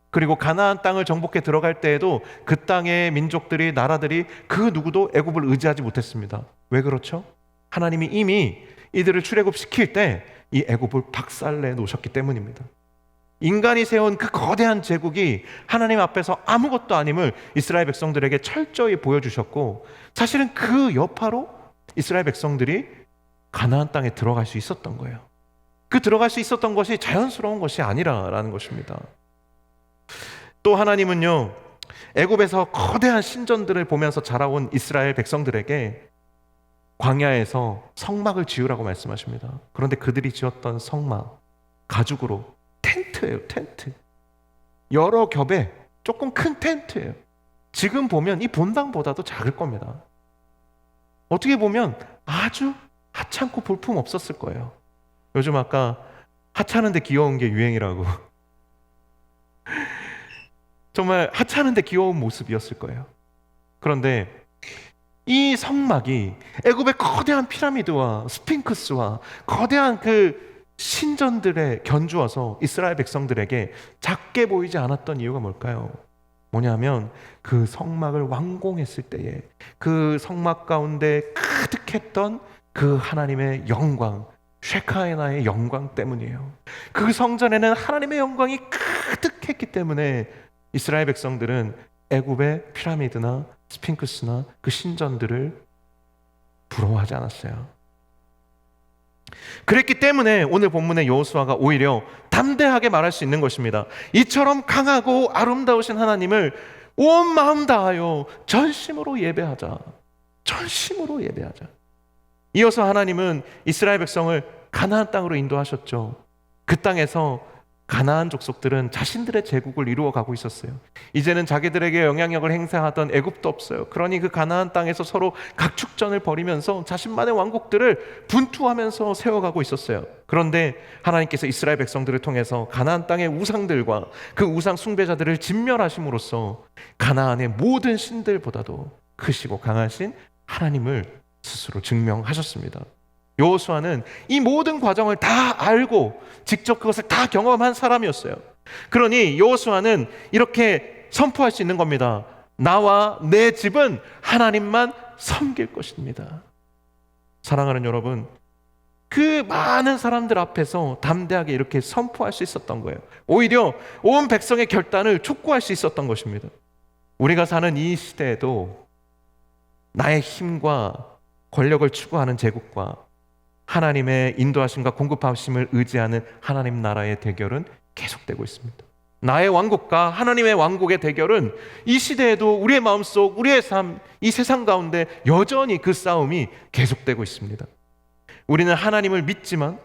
그리고 가나안 땅을 정복해 들어갈 때에도 그 땅의 민족들이, 나라들이 그 누구도 애굽을 의지하지 못했습니다. 왜 그렇죠? 하나님이 이미 이들을 출애굽시킬 때 이 애굽을 박살내 놓으셨기 때문입니다. 인간이 세운 그 거대한 제국이 하나님 앞에서 아무것도 아님을 이스라엘 백성들에게 철저히 보여주셨고, 사실은 그 여파로 이스라엘 백성들이 가나안 땅에 들어갈 수 있었던 거예요. 그 들어갈 수 있었던 것이 자연스러운 것이 아니라라는 것입니다. 또 하나님은요, 애굽에서 거대한 신전들을 보면서 자라온 이스라엘 백성들에게 광야에서 성막을 지으라고 말씀하십니다. 그런데 그들이 지었던 성막, 가죽으로 텐트예요. 텐트. 여러 겹의 조금 큰 텐트예요. 지금 보면 이 본당보다도 작을 겁니다. 어떻게 보면 아주 하찮고 볼품 없었을 거예요. 요즘 아까 하찮은데 귀여운 게 유행이라고. 정말 하찮은데 귀여운 모습이었을 거예요. 그런데 이 성막이 애굽의 거대한 피라미드와 스핑크스와 거대한 그 신전들에 견주어서 이스라엘 백성들에게 작게 보이지 않았던 이유가 뭘까요? 뭐냐면 그 성막을 완공했을 때에 그 성막 가운데 가득했던 그 하나님의 영광, 쉐카이나의 영광 때문이에요. 그 성전에는 하나님의 영광이 가득했기 때문에 이스라엘 백성들은 애굽의 피라미드나 스핑크스나 그 신전들을 부러워하지 않았어요. 그랬기 때문에 오늘 본문의 여호수아가 오히려 담대하게 말할 수 있는 것입니다. 이처럼 강하고 아름다우신 하나님을 온 마음 다하여 전심으로 예배하자. 전심으로 예배하자. 이어서 하나님은 이스라엘 백성을 가나안 땅으로 인도하셨죠. 그 땅에서 가나안 족속들은 자신들의 제국을 이루어가고 있었어요. 이제는 자기들에게 영향력을 행사하던 애굽도 없어요. 그러니 그 가나안 땅에서 서로 각축전을 벌이면서 자신만의 왕국들을 분투하면서 세워가고 있었어요. 그런데 하나님께서 이스라엘 백성들을 통해서 가나안 땅의 우상들과 그 우상 숭배자들을 진멸하심으로써 가나안의 모든 신들보다도 크시고 강하신 하나님을 스스로 증명하셨습니다. 여호수아는 이 모든 과정을 다 알고 직접 그것을 다 경험한 사람이었어요. 그러니 여호수아는 이렇게 선포할 수 있는 겁니다. 나와 내 집은 하나님만 섬길 것입니다. 사랑하는 여러분, 그 많은 사람들 앞에서 담대하게 이렇게 선포할 수 있었던 거예요. 오히려 온 백성의 결단을 촉구할 수 있었던 것입니다. 우리가 사는 이 시대에도 나의 힘과 권력을 추구하는 제국과 하나님의 인도하심과 공급하심을 의지하는 하나님 나라의 대결은 계속되고 있습니다. 나의 왕국과 하나님의 왕국의 대결은 이 시대에도 우리의 마음속, 우리의 삶, 이 세상 가운데 여전히 그 싸움이 계속되고 있습니다. 우리는 하나님을 믿지만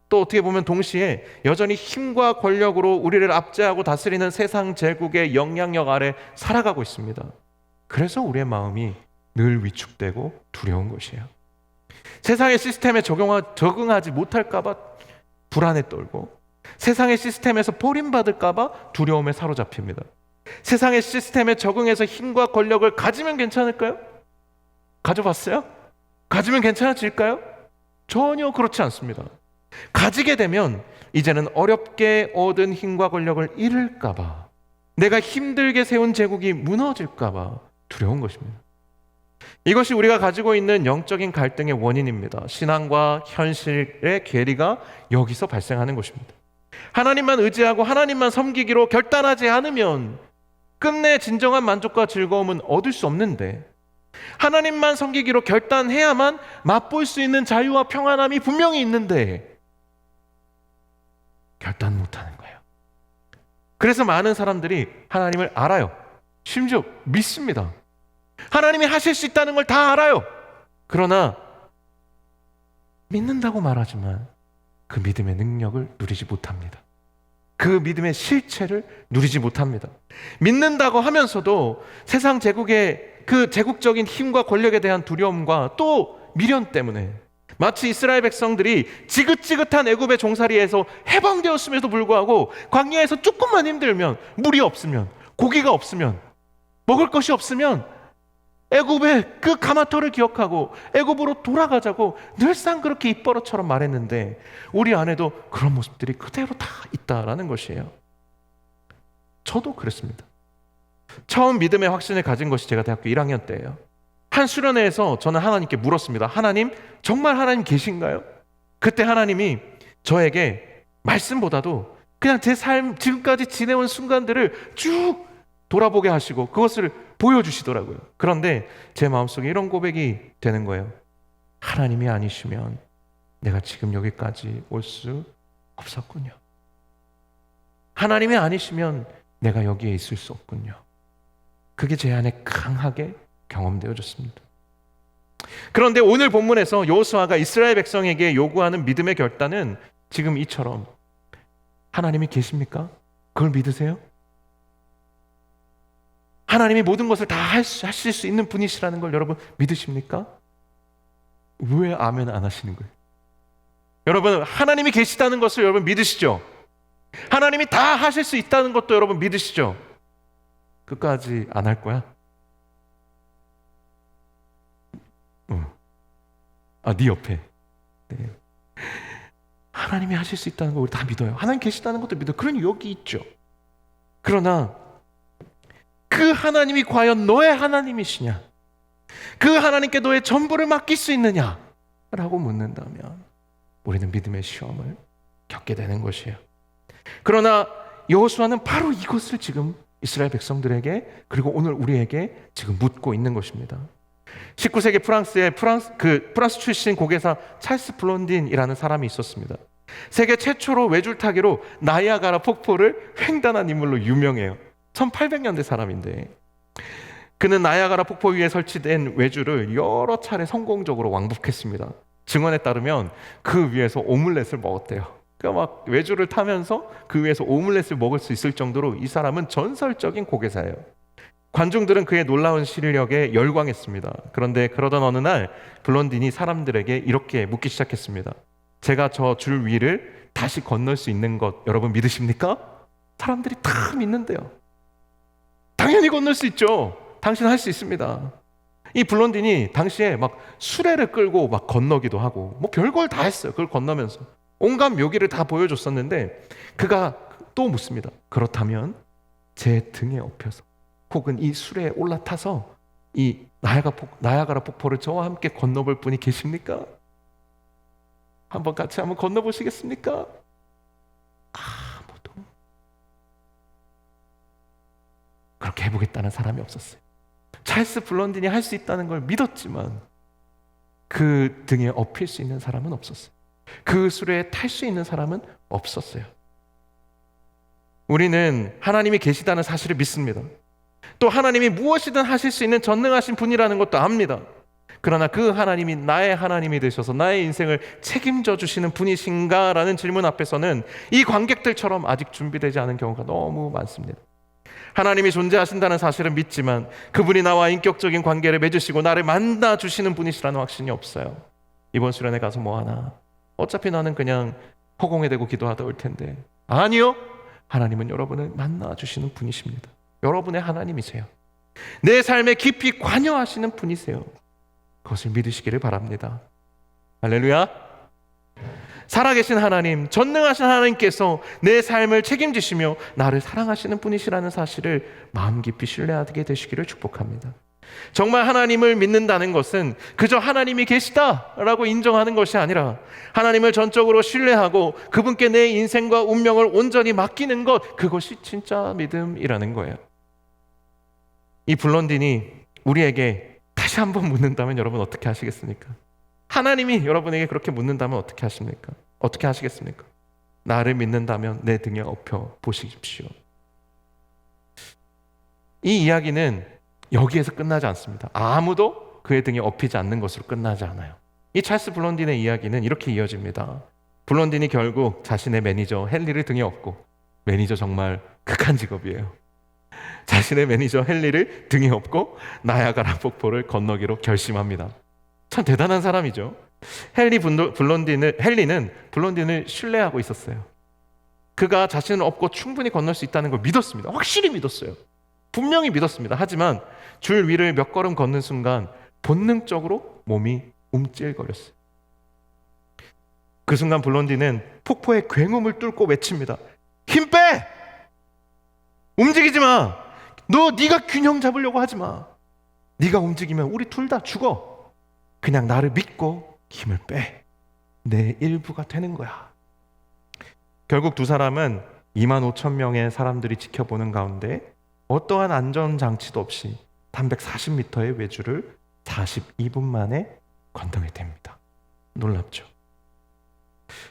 또 어떻게 보면 동시에 여전히 힘과 권력으로 우리를 압제하고 다스리는 세상 제국의 영향력 아래 살아가고 있습니다. 그래서 우리의 마음이 늘 위축되고 두려운 것이에요. 세상의 시스템에 적응하지 못할까 봐 불안에 떨고, 세상의 시스템에서 버림받을까 봐 두려움에 사로잡힙니다. 세상의 시스템에 적응해서 힘과 권력을 가지면 괜찮을까요? 가져봤어요? 가지면 괜찮아질까요? 전혀 그렇지 않습니다. 가지게 되면 이제는 어렵게 얻은 힘과 권력을 잃을까 봐, 내가 힘들게 세운 제국이 무너질까 봐 두려운 것입니다. 이것이 우리가 가지고 있는 영적인 갈등의 원인입니다. 신앙과 현실의 괴리가 여기서 발생하는 것입니다. 하나님만 의지하고 하나님만 섬기기로 결단하지 않으면 끝내 진정한 만족과 즐거움은 얻을 수 없는데, 하나님만 섬기기로 결단해야만 맛볼 수 있는 자유와 평안함이 분명히 있는데 결단 못하는 거예요. 그래서 많은 사람들이 하나님을 알아요. 심지어 믿습니다. 하나님이 하실 수 있다는 걸 다 알아요. 그러나 믿는다고 말하지만 그 믿음의 능력을 누리지 못합니다. 그 믿음의 실체를 누리지 못합니다. 믿는다고 하면서도 세상 제국의 그 제국적인 힘과 권력에 대한 두려움과 또 미련 때문에 마치 이스라엘 백성들이 지긋지긋한 애굽의 종살이에서 해방되었음에도 불구하고 광야에서 조금만 힘들면, 물이 없으면, 고기가 없으면, 먹을 것이 없으면 애굽의 그 가마터를 기억하고 애굽으로 돌아가자고 늘상 그렇게 입버릇처럼 말했는데, 우리 안에도 그런 모습들이 그대로 다 있다라는 것이에요. 저도 그랬습니다. 처음 믿음의 확신을 가진 것이 제가 대학교 1학년 때예요. 한 수련회에서 저는 하나님께 물었습니다. 하나님, 정말 하나님 계신가요? 그때 하나님이 저에게 말씀보다도 그냥 제 삶, 지금까지 지내온 순간들을 쭉 돌아보게 하시고 그것을 보여주시더라고요. 그런데 제 마음속에 이런 고백이 되는 거예요. 하나님이 아니시면 내가 지금 여기까지 올 수 없었군요. 하나님이 아니시면 내가 여기에 있을 수 없군요. 그게 제 안에 강하게 경험되어졌습니다. 그런데 오늘 본문에서 여호수아가 이스라엘 백성에게 요구하는 믿음의 결단은 지금 이처럼, 하나님이 계십니까? 그걸 믿으세요? 하나님이 모든 것을 다 하실 수 있는 분이시라는 걸 여러분 믿으십니까? 왜 아멘 안 하시는 거예요? 여러분, 하나님이 계시다는 것을 여러분 믿으시죠? 하나님이 다 하실 수 있다는 것도 여러분 믿으시죠? 끝까지 안 할 거야? 네 옆에. 네. 하나님이 하실 수 있다는 거 우리 다 믿어요. 하나님 계시다는 것도 믿어요. 그러니 여기 있죠. 그러나 그 하나님이 과연 너의 하나님이시냐? 그 하나님께 너의 전부를 맡길 수 있느냐? 라고 묻는다면 우리는 믿음의 시험을 겪게 되는 것이에요. 그러나 여호수아는 바로 이것을 지금 이스라엘 백성들에게, 그리고 오늘 우리에게 지금 묻고 있는 것입니다. 19세기 프랑스 출신 고개사 찰스 블론딘이라는 사람이 있었습니다. 세계 최초로 외줄타기로 나이아가라 폭포를 횡단한 인물로 유명해요. 1800년대 사람인데, 그는 나이아가라 폭포 위에 설치된 외줄을 여러 차례 성공적으로 왕복했습니다. 증언에 따르면 그 위에서 오믈렛을 먹었대요. 그러니까 막 외줄을 타면서 그 위에서 오믈렛을 먹을 수 있을 정도로 이 사람은 전설적인 고개사예요. 관중들은 그의 놀라운 실력에 열광했습니다. 그런데 그러던 어느 날 블론딘이 사람들에게 이렇게 묻기 시작했습니다. 제가 저 줄 위를 다시 건널 수 있는 것 여러분 믿으십니까? 사람들이 다 믿는데요. 당연히 건널 수 있죠. 당신 할 수 있습니다. 이 블론딘이 당시에 막 수레를 끌고 막 건너기도 하고 뭐 별걸 다 했어요. 그걸 건너면서 온갖 묘기를 다 보여줬었는데, 그가 또 묻습니다. 그렇다면 제 등에 업혀서 혹은 이 수레에 올라타서 이 나야가라 폭포를 저와 함께 건너볼 분이 계십니까? 같이 한번 건너보시겠습니까? 아무도 그렇게 해보겠다는 사람이 없었어요. 찰스 블런딘이 할 수 있다는 걸 믿었지만 그 등에 업힐 수 있는 사람은 없었어요. 그 수레에 탈 수 있는 사람은 없었어요. 우리는 하나님이 계시다는 사실을 믿습니다. 또 하나님이 무엇이든 하실 수 있는 전능하신 분이라는 것도 압니다. 그러나 그 하나님이 나의 하나님이 되셔서 나의 인생을 책임져 주시는 분이신가라는 질문 앞에서는 이 관객들처럼 아직 준비되지 않은 경우가 너무 많습니다. 하나님이 존재하신다는 사실은 믿지만 그분이 나와 인격적인 관계를 맺으시고 나를 만나 주시는 분이시라는 확신이 없어요. 이번 수련회 가서 뭐 하나? 어차피 나는 그냥 허공에 대고 기도하다 올 텐데. 아니요. 하나님은 여러분을 만나 주시는 분이십니다. 여러분의 하나님이세요. 내 삶에 깊이 관여하시는 분이세요. 그것을 믿으시기를 바랍니다. 할렐루야. 살아계신 하나님, 전능하신 하나님께서 내 삶을 책임지시며 나를 사랑하시는 분이시라는 사실을 마음 깊이 신뢰하게 되시기를 축복합니다. 정말 하나님을 믿는다는 것은 그저 하나님이 계시다라고 인정하는 것이 아니라 하나님을 전적으로 신뢰하고 그분께 내 인생과 운명을 온전히 맡기는 것, 그것이 진짜 믿음이라는 거예요. 이 블런딘이 우리에게 다시 한번 묻는다면 여러분 어떻게 하시겠습니까? 하나님이 여러분에게 그렇게 묻는다면 어떻게 하십니까? 어떻게 하시겠습니까? 나를 믿는다면 내 등에 업혀 보십시오. 이 이야기는 여기에서 끝나지 않습니다. 아무도 그의 등에 업히지 않는 것으로 끝나지 않아요. 이 찰스 블런딘의 이야기는 이렇게 이어집니다. 블런딘이 결국 자신의 매니저 헨리를 등에 업고, 매니저 정말 극한 직업이에요. 자신의 매니저 헨리를 등에 업고 나야가라 폭포를 건너기로 결심합니다. 참 대단한 사람이죠. 헨리는 블런딘을 신뢰하고 있었어요. 그가 자신을 업고 충분히 건널 수 있다는 걸 믿었습니다. 확실히 믿었어요. 분명히 믿었습니다. 하지만 줄 위를 몇 걸음 걷는 순간 본능적으로 몸이 움찔거렸어요. 그 순간 블런딘은 폭포의 굉음을 뚫고 외칩니다. 힘 빼! 움직이지 마! 네가 균형 잡으려고 하지 마. 네가 움직이면 우리 둘 다 죽어. 그냥 나를 믿고 힘을 빼. 내 일부가 되는 거야. 결국 두 사람은 25,000명의 사람들이 지켜보는 가운데 어떠한 안전장치도 없이 340m의 외주를 42분 만에 건너게 됩니다. 놀랍죠?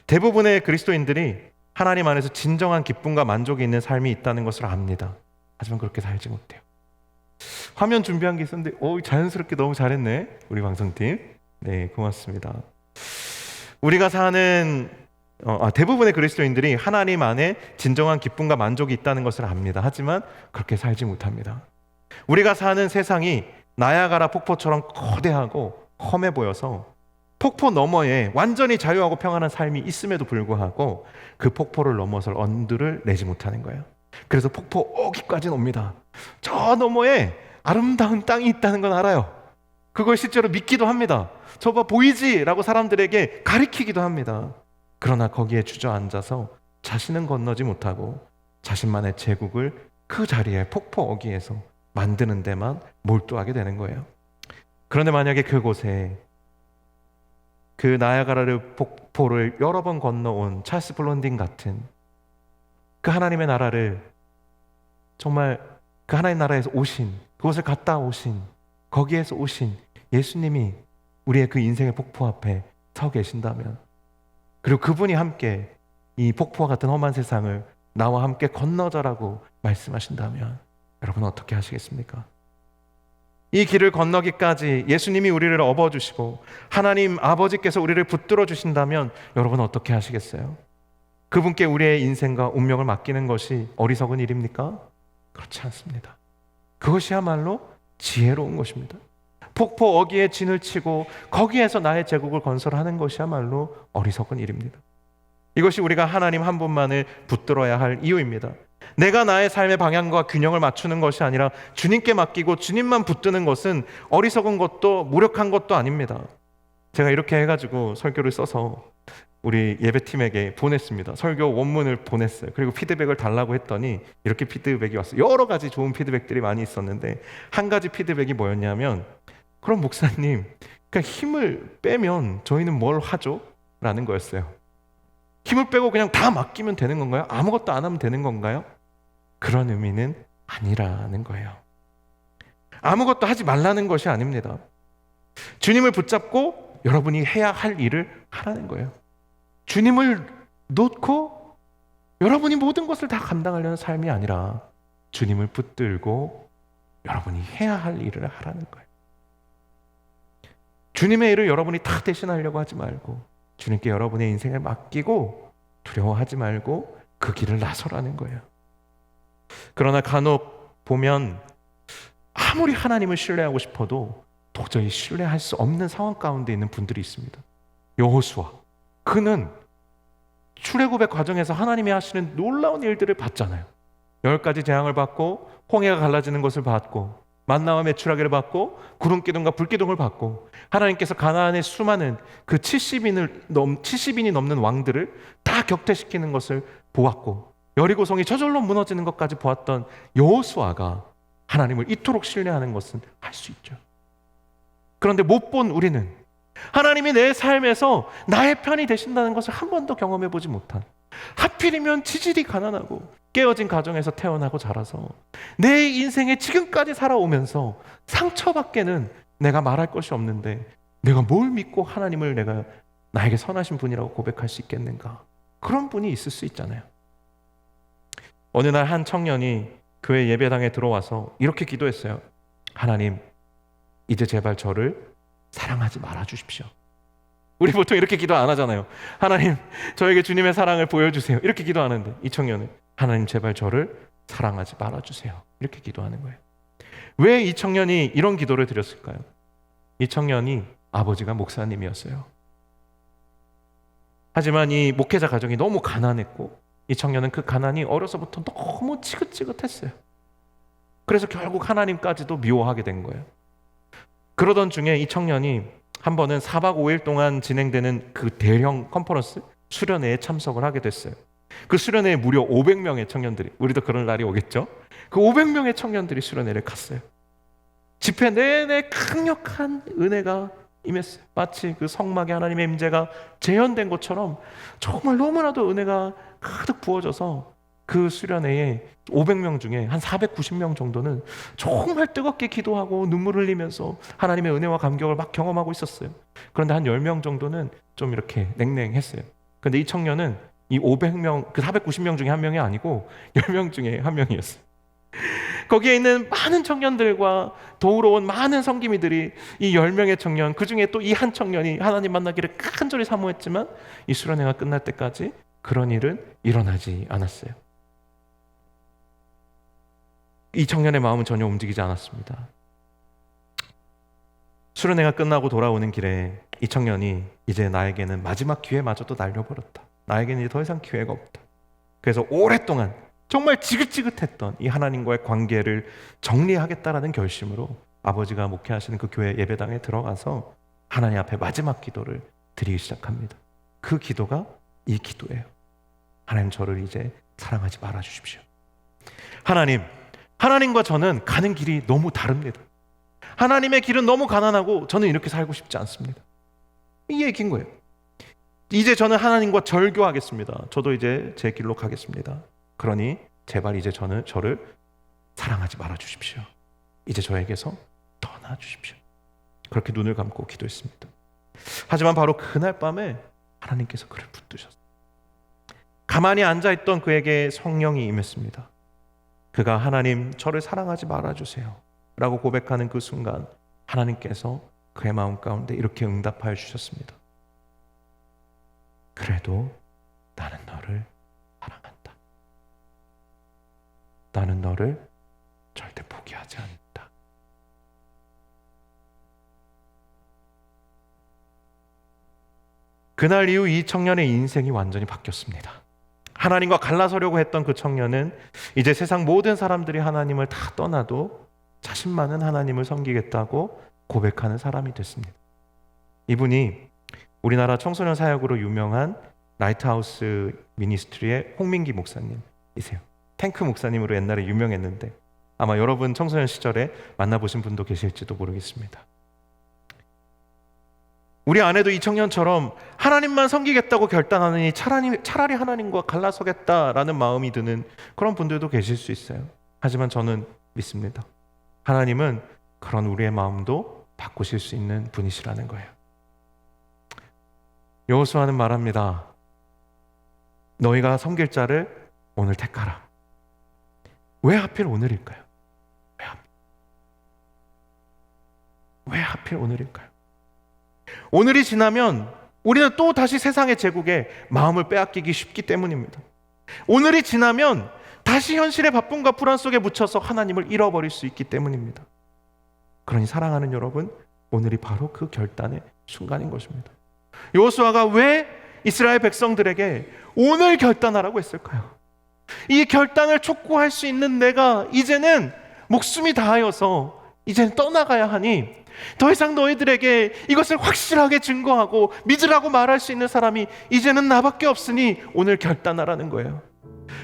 대부분의 그리스도인들이 하나님 안에서 진정한 기쁨과 만족이 있는 삶이 있다는 것을 압니다. 하지만 그렇게 살지 못해요. 화면 준비한 게 있었는데 자연스럽게 너무 잘했네, 우리 방송팀. 네, 고맙습니다. 우리가 사는 대부분의 그리스도인들이 하나님 안에 진정한 기쁨과 만족이 있다는 것을 압니다. 하지만 그렇게 살지 못합니다. 우리가 사는 세상이 나야가라 폭포처럼 거대하고 험해 보여서 폭포 너머에 완전히 자유하고 평안한 삶이 있음에도 불구하고 그 폭포를 넘어설 엄두를 내지 못하는 거예요. 그래서 폭포 어기까지는 옵니다. 저 너머에 아름다운 땅이 있다는 건 알아요. 그걸 실제로 믿기도 합니다. 저 봐 보이지? 라고 사람들에게 가리키기도 합니다. 그러나 거기에 주저앉아서 자신은 건너지 못하고 자신만의 제국을 그 자리에 폭포 어기에서 만드는 데만 몰두하게 되는 거예요. 그런데 만약에 그곳에 그 나야가라 폭포를 여러 번 건너온 찰스 블런딘 같은 그 하나님의 나라를, 정말 그 하나님 나라에서 오신, 그곳을 갔다 오신, 거기에서 오신 예수님이 우리의 그 인생의 폭포 앞에 서 계신다면, 그리고 그분이 함께 이 폭포와 같은 험한 세상을 나와 함께 건너자라고 말씀하신다면 여러분 어떻게 하시겠습니까? 이 길을 건너기까지 예수님이 우리를 업어주시고 하나님 아버지께서 우리를 붙들어 주신다면 여러분 어떻게 하시겠어요? 그분께 우리의 인생과 운명을 맡기는 것이 어리석은 일입니까? 그렇지 않습니다. 그것이야말로 지혜로운 것입니다. 폭포 어기에 진을 치고 거기에서 나의 제국을 건설하는 것이야말로 어리석은 일입니다. 이것이 우리가 하나님 한 분만을 붙들어야 할 이유입니다. 내가 나의 삶의 방향과 균형을 맞추는 것이 아니라 주님께 맡기고 주님만 붙드는 것은 어리석은 것도 무력한 것도 아닙니다. 제가 이렇게 해가지고 설교를 써서 우리 예배팀에게 보냈습니다. 설교 원문을 보냈어요. 그리고 피드백을 달라고 했더니 이렇게 피드백이 왔어요. 여러 가지 좋은 피드백들이 많이 있었는데 한 가지 피드백이 뭐였냐면, 그럼 목사님, 그러니까 힘을 빼면 저희는 뭘 하죠? 라는 거였어요. 힘을 빼고 그냥 다 맡기면 되는 건가요? 아무것도 안 하면 되는 건가요? 그런 의미는 아니라는 거예요. 아무것도 하지 말라는 것이 아닙니다. 주님을 붙잡고 여러분이 해야 할 일을 하라는 거예요. 주님을 놓고 여러분이 모든 것을 다 감당하려는 삶이 아니라 주님을 붙들고 여러분이 해야 할 일을 하라는 거예요. 주님의 일을 여러분이 다 대신하려고 하지 말고 주님께 여러분의 인생을 맡기고 두려워하지 말고 그 길을 나서라는 거예요. 그러나 간혹 보면 아무리 하나님을 신뢰하고 싶어도 도저히 신뢰할 수 없는 상황 가운데 있는 분들이 있습니다. 여호수아, 그는 출애굽의 과정에서 하나님이 하시는 놀라운 일들을 봤잖아요. 10가지 재앙을 받고 홍해가 갈라지는 것을 봤고 만나와 메추라기를 받고 구름기둥과 불기둥을 받고 하나님께서 가나안의 수많은 그 70인이 넘는 왕들을 다 격퇴시키는 것을 보았고 여리고성이 저절로 무너지는 것까지 보았던 여호수아가 하나님을 이토록 신뢰하는 것은 할 수 있죠. 그런데 못 본 우리는 하나님이 내 삶에서 나의 편이 되신다는 것을 한 번도 경험해 보지 못한, 하필이면 지질이 가난하고 깨어진 가정에서 태어나고 자라서 내 인생에 지금까지 살아오면서 상처밖에는 내가 말할 것이 없는데 내가 뭘 믿고 하나님을 내가 나에게 선하신 분이라고 고백할 수 있겠는가? 그런 분이 있을 수 있잖아요. 어느 날 한 청년이 교회 예배당에 들어와서 이렇게 기도했어요. 하나님, 이제 제발 저를 사랑하지 말아 주십시오. 우리 보통 이렇게 기도 안 하잖아요. 하나님, 저에게 주님의 사랑을 보여주세요. 이렇게 기도하는데 이 청년은 하나님, 제발 저를 사랑하지 말아 주세요. 이렇게 기도하는 거예요. 왜 이 청년이 이런 기도를 드렸을까요? 이 청년이 아버지가 목사님이었어요. 하지만 이 목회자 가정이 너무 가난했고 이 청년은 그 가난이 어려서부터 너무 지긋지긋했어요. 그래서 결국 하나님까지도 미워하게 된 거예요. 그러던 중에 이 청년이 한 번은 4박 5일 동안 진행되는 그 대형 컨퍼런스 수련회에 참석을 하게 됐어요. 그 수련회에 무려 500명의 청년들이, 우리도 그런 날이 오겠죠? 그 500명의 청년들이 수련회를 갔어요. 집회 내내 강력한 은혜가 임했어요. 마치 그 성막에 하나님의 임재가 재현된 것처럼 정말 너무나도 은혜가 가득 부어져서 그 수련회에 500명 중에 한 490명 정도는 정말 뜨겁게 기도하고 눈물 흘리면서 하나님의 은혜와 감격을 막 경험하고 있었어요. 그런데 한 10명 정도는 좀 이렇게 냉랭했어요. 그런데 이 청년은 이 500명, 그 490명 중에 한 명이 아니고 10명 중에 한 명이었어요. 거기에 있는 많은 청년들과 도우러 온 많은 성기미들이 이 10명의 청년, 그 중에 또 이 한 청년이 하나님 만나기를 간절히 사모했지만 이 수련회가 끝날 때까지 그런 일은 일어나지 않았어요. 이 청년의 마음은 전혀 움직이지 않았습니다. 수련회가 끝나고 돌아오는 길에 이 청년이 이제 나에게는 마지막 기회마저도 날려버렸다. 나에게는 이제 더 이상 기회가 없다. 그래서 오랫동안 정말 지긋지긋했던 이 하나님과의 관계를 정리하겠다라는 결심으로 아버지가 목회하시는 그 교회 예배당에 들어가서 하나님 앞에 마지막 기도를 드리기 시작합니다. 그 기도가 이 기도예요. 하나님, 저를 이제 사랑하지 말아 주십시오. 하나님과 저는 가는 길이 너무 다릅니다. 하나님의 길은 너무 가난하고 저는 이렇게 살고 싶지 않습니다. 이 얘기인 거예요. 이제 저는 하나님과 절교하겠습니다. 저도 이제 제 길로 가겠습니다. 그러니 제발 이제 저를 사랑하지 말아 주십시오. 이제 저에게서 떠나 주십시오. 그렇게 눈을 감고 기도했습니다. 하지만 바로 그날 밤에 하나님께서 그를 붙드셨어요. 가만히 앉아있던 그에게 성령이 임했습니다. 그가 하나님, 저를 사랑하지 말아주세요 라고 고백하는 그 순간 하나님께서 그의 마음 가운데 이렇게 응답하여 주셨습니다. 그래도 나는 너를 사랑한다. 나는 너를 절대 포기하지 않는다. 그날 이후 이 청년의 인생이 완전히 바뀌었습니다. 하나님과 갈라서려고 했던 그 청년은 이제 세상 모든 사람들이 하나님을 다 떠나도 자신만은 하나님을 섬기겠다고 고백하는 사람이 됐습니다. 이분이 우리나라 청소년 사역으로 유명한 라이트하우스 미니스트리의 홍민기 목사님이세요. 탱크 목사님으로 옛날에 유명했는데 아마 여러분 청소년 시절에 만나보신 분도 계실지도 모르겠습니다. 우리 아내도 이 청년처럼 하나님만 섬기겠다고 결단하느니 차라리 하나님과 갈라서겠다라는 마음이 드는 그런 분들도 계실 수 있어요. 하지만 저는 믿습니다. 하나님은 그런 우리의 마음도 바꾸실 수 있는 분이시라는 거예요. 여호수아는 말합니다. 너희가 섬길 자를 오늘 택하라. 왜 하필 오늘일까요? 왜 하필 오늘일까요? 오늘이 지나면 우리는 또 다시 세상의 제국에 마음을 빼앗기기 쉽기 때문입니다. 오늘이 지나면 다시 현실의 바쁨과 불안 속에 묻혀서 하나님을 잃어버릴 수 있기 때문입니다. 그러니 사랑하는 여러분, 오늘이 바로 그 결단의 순간인 것입니다. 여호수아가 왜 이스라엘 백성들에게 오늘 결단하라고 했을까요? 이 결단을 촉구할 수 있는 내가 이제는 목숨이 다하여서 이제는 떠나가야 하니 더 이상 너희들에게 이것을 확실하게 증거하고 믿으라고 말할 수 있는 사람이 이제는 나밖에 없으니 오늘 결단하라는 거예요.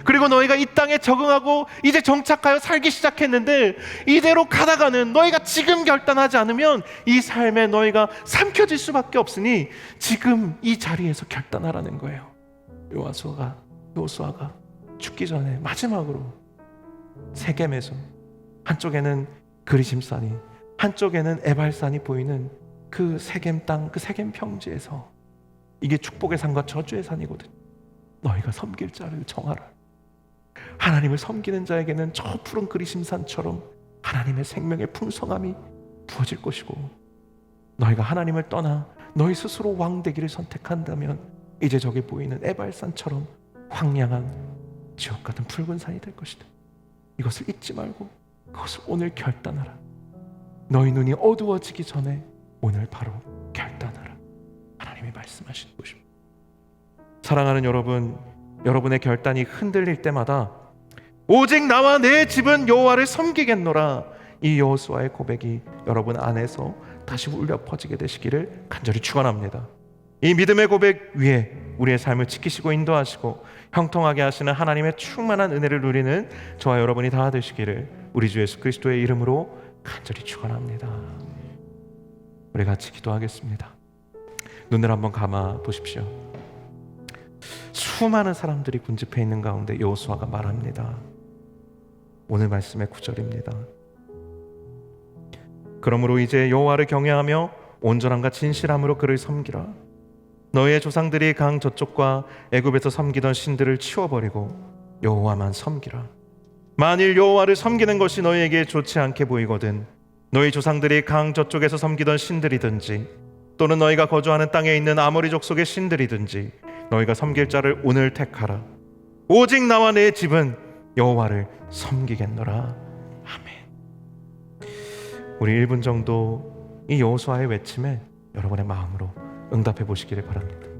그리고 너희가 이 땅에 적응하고 이제 정착하여 살기 시작했는데 이대로 가다가는 너희가 지금 결단하지 않으면 이 삶에 너희가 삼켜질 수밖에 없으니 지금 이 자리에서 결단하라는 거예요. 여호수아가 죽기 전에 마지막으로 세겜에서 한쪽에는 그리심산이 한쪽에는 에발산이 보이는 그 세겜 땅, 그 세겜 평지에서 이게 축복의 산과 저주의 산이거든. 너희가 섬길 자를 정하라. 하나님을 섬기는 자에게는 저 푸른 그리심산처럼 하나님의 생명의 풍성함이 부어질 것이고 너희가 하나님을 떠나 너희 스스로 왕 되기를 선택한다면 이제 저기 보이는 에발산처럼 황량한 지옥 같은 붉은 산이 될 것이다. 이것을 잊지 말고 그것을 오늘 결단하라. 너희 눈이 어두워지기 전에 오늘 바로 결단하라. 하나님이 말씀하시는 것입니다. 사랑하는 여러분, 여러분의 결단이 흔들릴 때마다 오직 나와 내 집은 여호와를 섬기겠노라, 이 여호수아의 고백이 여러분 안에서 다시 울려 퍼지게 되시기를 간절히 축원합니다. 이 믿음의 고백 위에 우리의 삶을 지키시고 인도하시고 형통하게 하시는 하나님의 충만한 은혜를 누리는 저와 여러분이 다 되시기를 우리 주 예수 그리스도의 이름으로 간절히 축원합니다. 우리 같이 기도하겠습니다. 눈을 한번 감아 보십시오. 수많은 사람들이 군집해 있는 가운데 여호수아가 말합니다. 오늘 말씀의 9절입니다. 그러므로 이제 여호와를 경외하며 온전함과 진실함으로 그를 섬기라. 너희의 조상들이 강 저쪽과 애굽에서 섬기던 신들을 치워버리고 여호와만 섬기라. 만일 여호와를 섬기는 것이 너희에게 좋지 않게 보이거든 너희 조상들이 강 저쪽에서 섬기던 신들이든지 또는 너희가 거주하는 땅에 있는 아모리 족속의 신들이든지 너희가 섬길 자를 오늘 택하라. 오직 나와 내 집은 여호와를 섬기겠노라. 아멘. 우리 1분 정도 이 여호수아의 외침에 여러분의 마음으로 응답해 보시기를 바랍니다.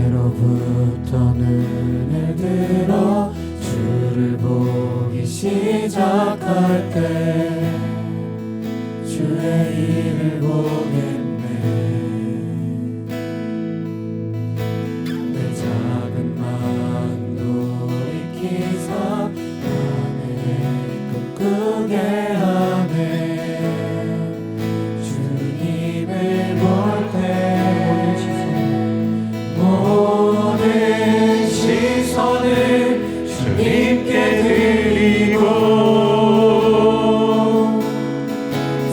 내게로부터 눈을 들어 주를 보기 시작할 때 주의 일을 보겠네. 내 작은 마음도 익히사 나를 꿈꾸게 하네. 주님을 볼 때 모든 시선을 주님께 드리고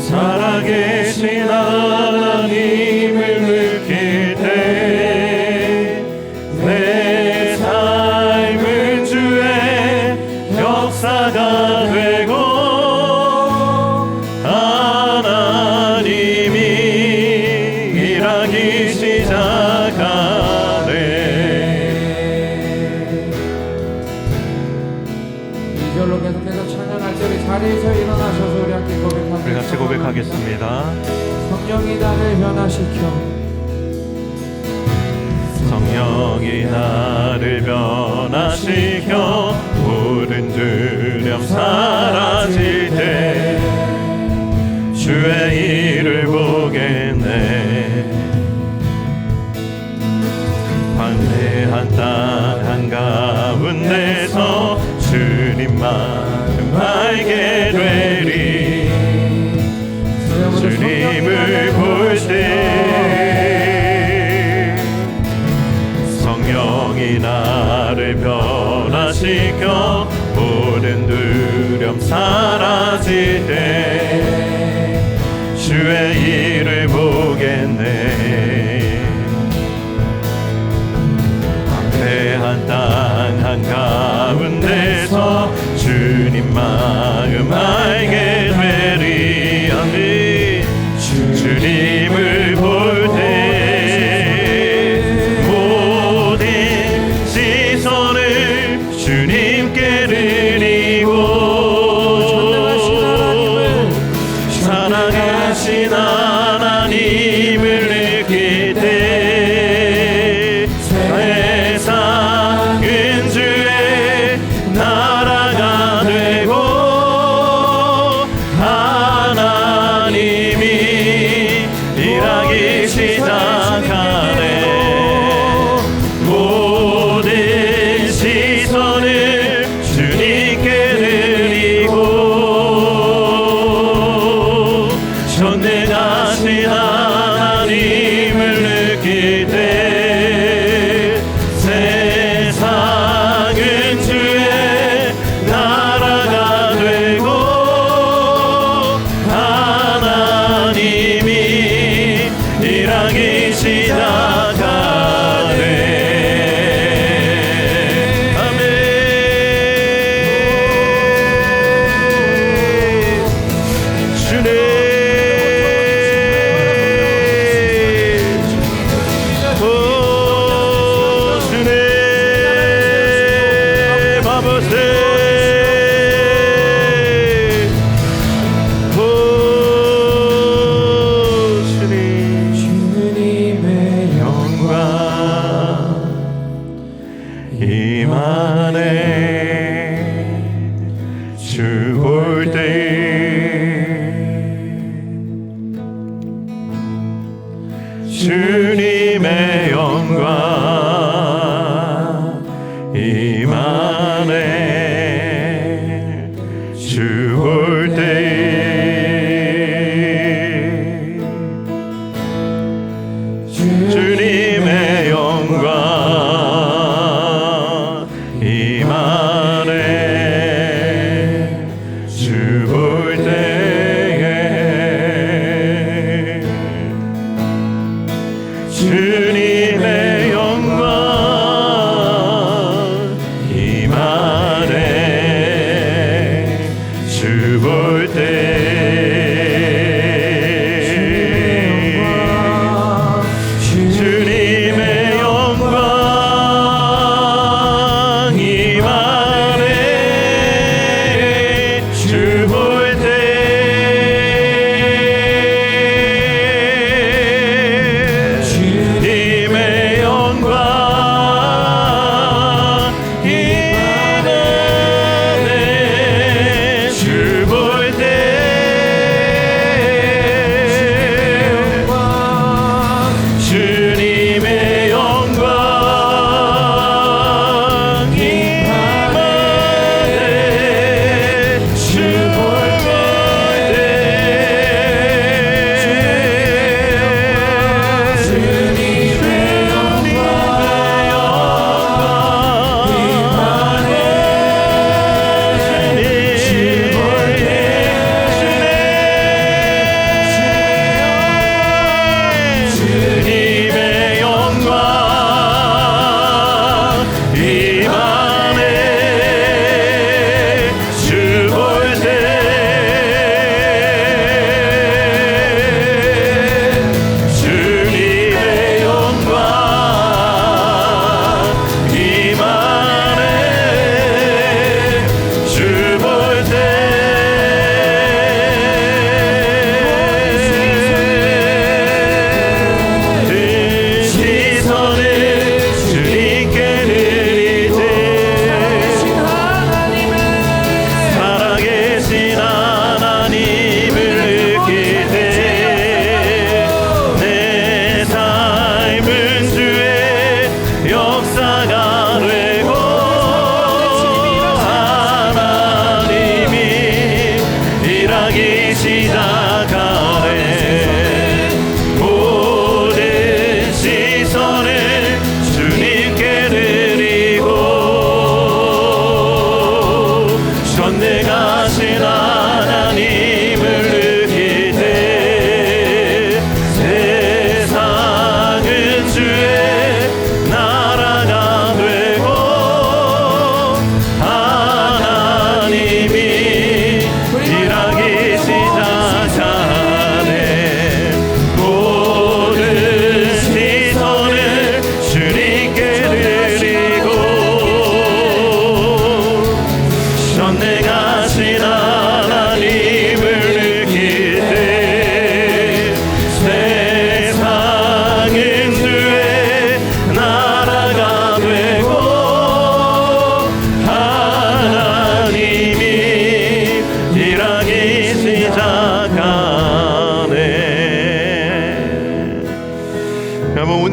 살아계신 하나님을 느낄 때 하겠습니다. 성령이 나를 변화시켜 성령이 나를 변화시켜 모든 두려움 사라질 때 주의 일을 보겠네. 광대한 땅 한가운데서 주님 마음 알게 되리. 주님을 볼 때 성령이 나를 변화시켜 모든 두려움 사라질 때 주의 일을 보겠네. 광대한 땅 한가운데서 주님 마음 알게 되리. 아멘. 주님을 볼 때 모든 시선을 주님께 드리고 사랑하신 하나님을 느낄 때 세상은 주의 나라가 되고 하나님이 일하기 시작하네. 모든 시선을 주님께 드리고 전능하신 하나님을 느낄 때 세상은 주의 나라가 되고 하나님이 일하기 시작하네. 아멘. 주님 오 주님 아버지 오 주님 주님의 영광 임하네. 주 볼 때 주님의 영광 임하네. 주 볼 때 주님의 영광 임하네. 주 볼 때에 주님의 영광 임하네.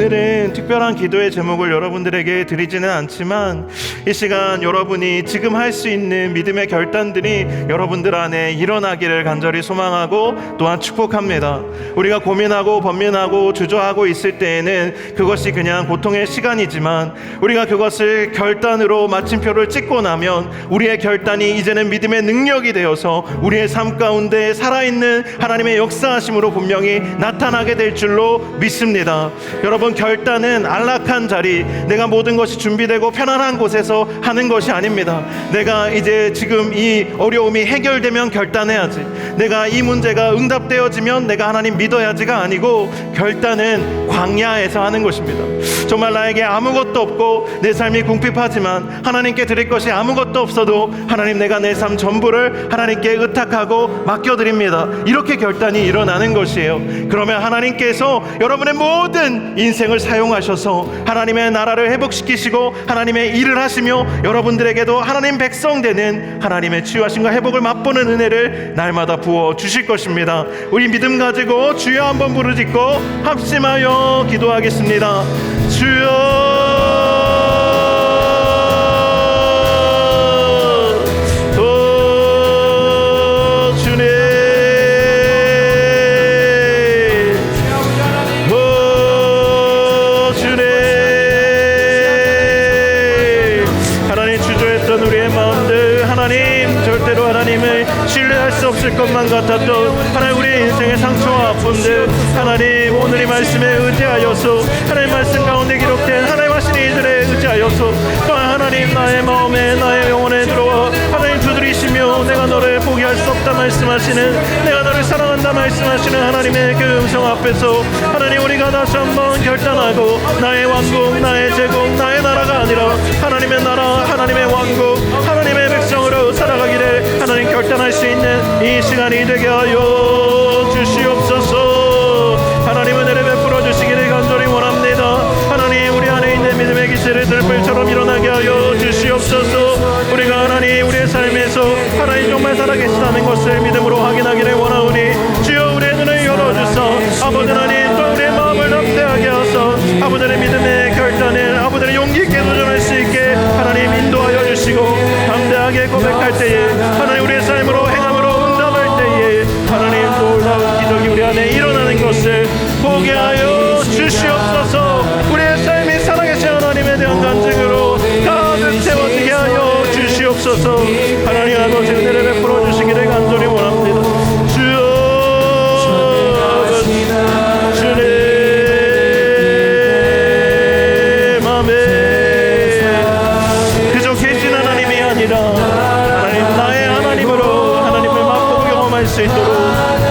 오늘은 특별한 기도의 제목을 여러분들에게 드리지는 않지만 이 시간 여러분이 지금 할 수 있는 믿음의 결단들이 여러분들 안에 일어나기를 간절히 소망하고 또한 축복합니다. 우리가 고민하고 번민하고 주저하고 있을 때에는 그것이 그냥 고통의 시간이지만 우리가 그것을 결단으로 마침표를 찍고 나면 우리의 결단이 이제는 믿음의 능력이 되어서 우리의 삶 가운데 살아있는 하나님의 역사하심으로 분명히 나타나게 될 줄로 믿습니다. 여러분, 결단은 안락한 자리, 내가 모든 것이 준비되고 편안한 곳에서 하는 것이 아닙니다. 내가 이제 지금 이 어려움이 해결되면 결단해야지, 내가 이 문제가 응답되어지면 내가 하나님 믿어야지가 아니고 결단은 광야에서 하는 것입니다. 정말 나에게 아무것도 없고 내 삶이 궁핍하지만 하나님께 드릴 것이 아무것도 없어도 하나님, 내가 내 삶 전부를 하나님께 의탁하고 맡겨드립니다. 이렇게 결단이 일어나는 것이에요. 그러면 하나님께서 여러분의 모든 인생을 사용하셔서 하나님의 나라를 회복시키시고 하나님의 일을 하시며 여러분들에게도 하나님 백성 되는 하나님의 치유하심과 회복을 맛보는 은혜를 날마다 부어 주실 것입니다. 우리 믿음 가지고 주여 한번 부르짖고 합심하여 기도하겠습니다. 주여, 없을 것만 같았던 하나님, 우리의 인생의 상처와 아픔들 하나님, 오늘 이 말씀에 의지하여서 하나님 말씀 가운데 기록된 하나님 하신 이들에 의지하여서 또한 하나님, 나의 마음에 나의 영혼에 들어와 하나님 두드리시며 내가 너를 포기할 수 없다 말씀하시는, 내가 너를 사랑한다 말씀하시는 하나님의 그 음성 앞에서 하나님, 우리가 다시 한번 결단하고 나의 왕국, 나의 제국, 나의 나라가 아니라 하나님의 나라, 하나님의 왕국, 하나님의 백성으로 살아가기를 하나님 결단할 수 있는 이 시간이 되게 하여 주시옵소서. 하나님, 은혜를 베풀어 주시기를 간절히 원합니다. 하나님, 우리 안에 있는 믿음의 기세를 들불처럼 일어나게 하여 주시옵소서. 우리가 하나님, 우리의 삶에서 하나님 정말 살아계시다는 것을 믿음으로 확인하기를 원하오니 주여, 우리의 눈을 열어주사 아버지 하나님, 또 우리의 마음을 담대하게 하사 아버지의 믿음의 결단을 아버지의 용기 있게 도전할 수 있게 하나님 인도하여 주시고, 담대하게 고백할 때에 하나님, 우리의 삶으로 행함으로 하나님, 놀라운 기적이 우리 안에 일어나는 것을 보게 하여 주시옵소서. 우리의 삶이 살아계신 하나님에 대한 간증으로 가득 채워지게 하여 주시옵소서. 하나님 아버지, 은혜를 베풀어 주시기를 간절히 원합니다. 주여, 주님 맘에 그저 계신 하나님이 아니라 하나님, 나의 하나님으로 하나님을 맛보고 경험할 수 있도록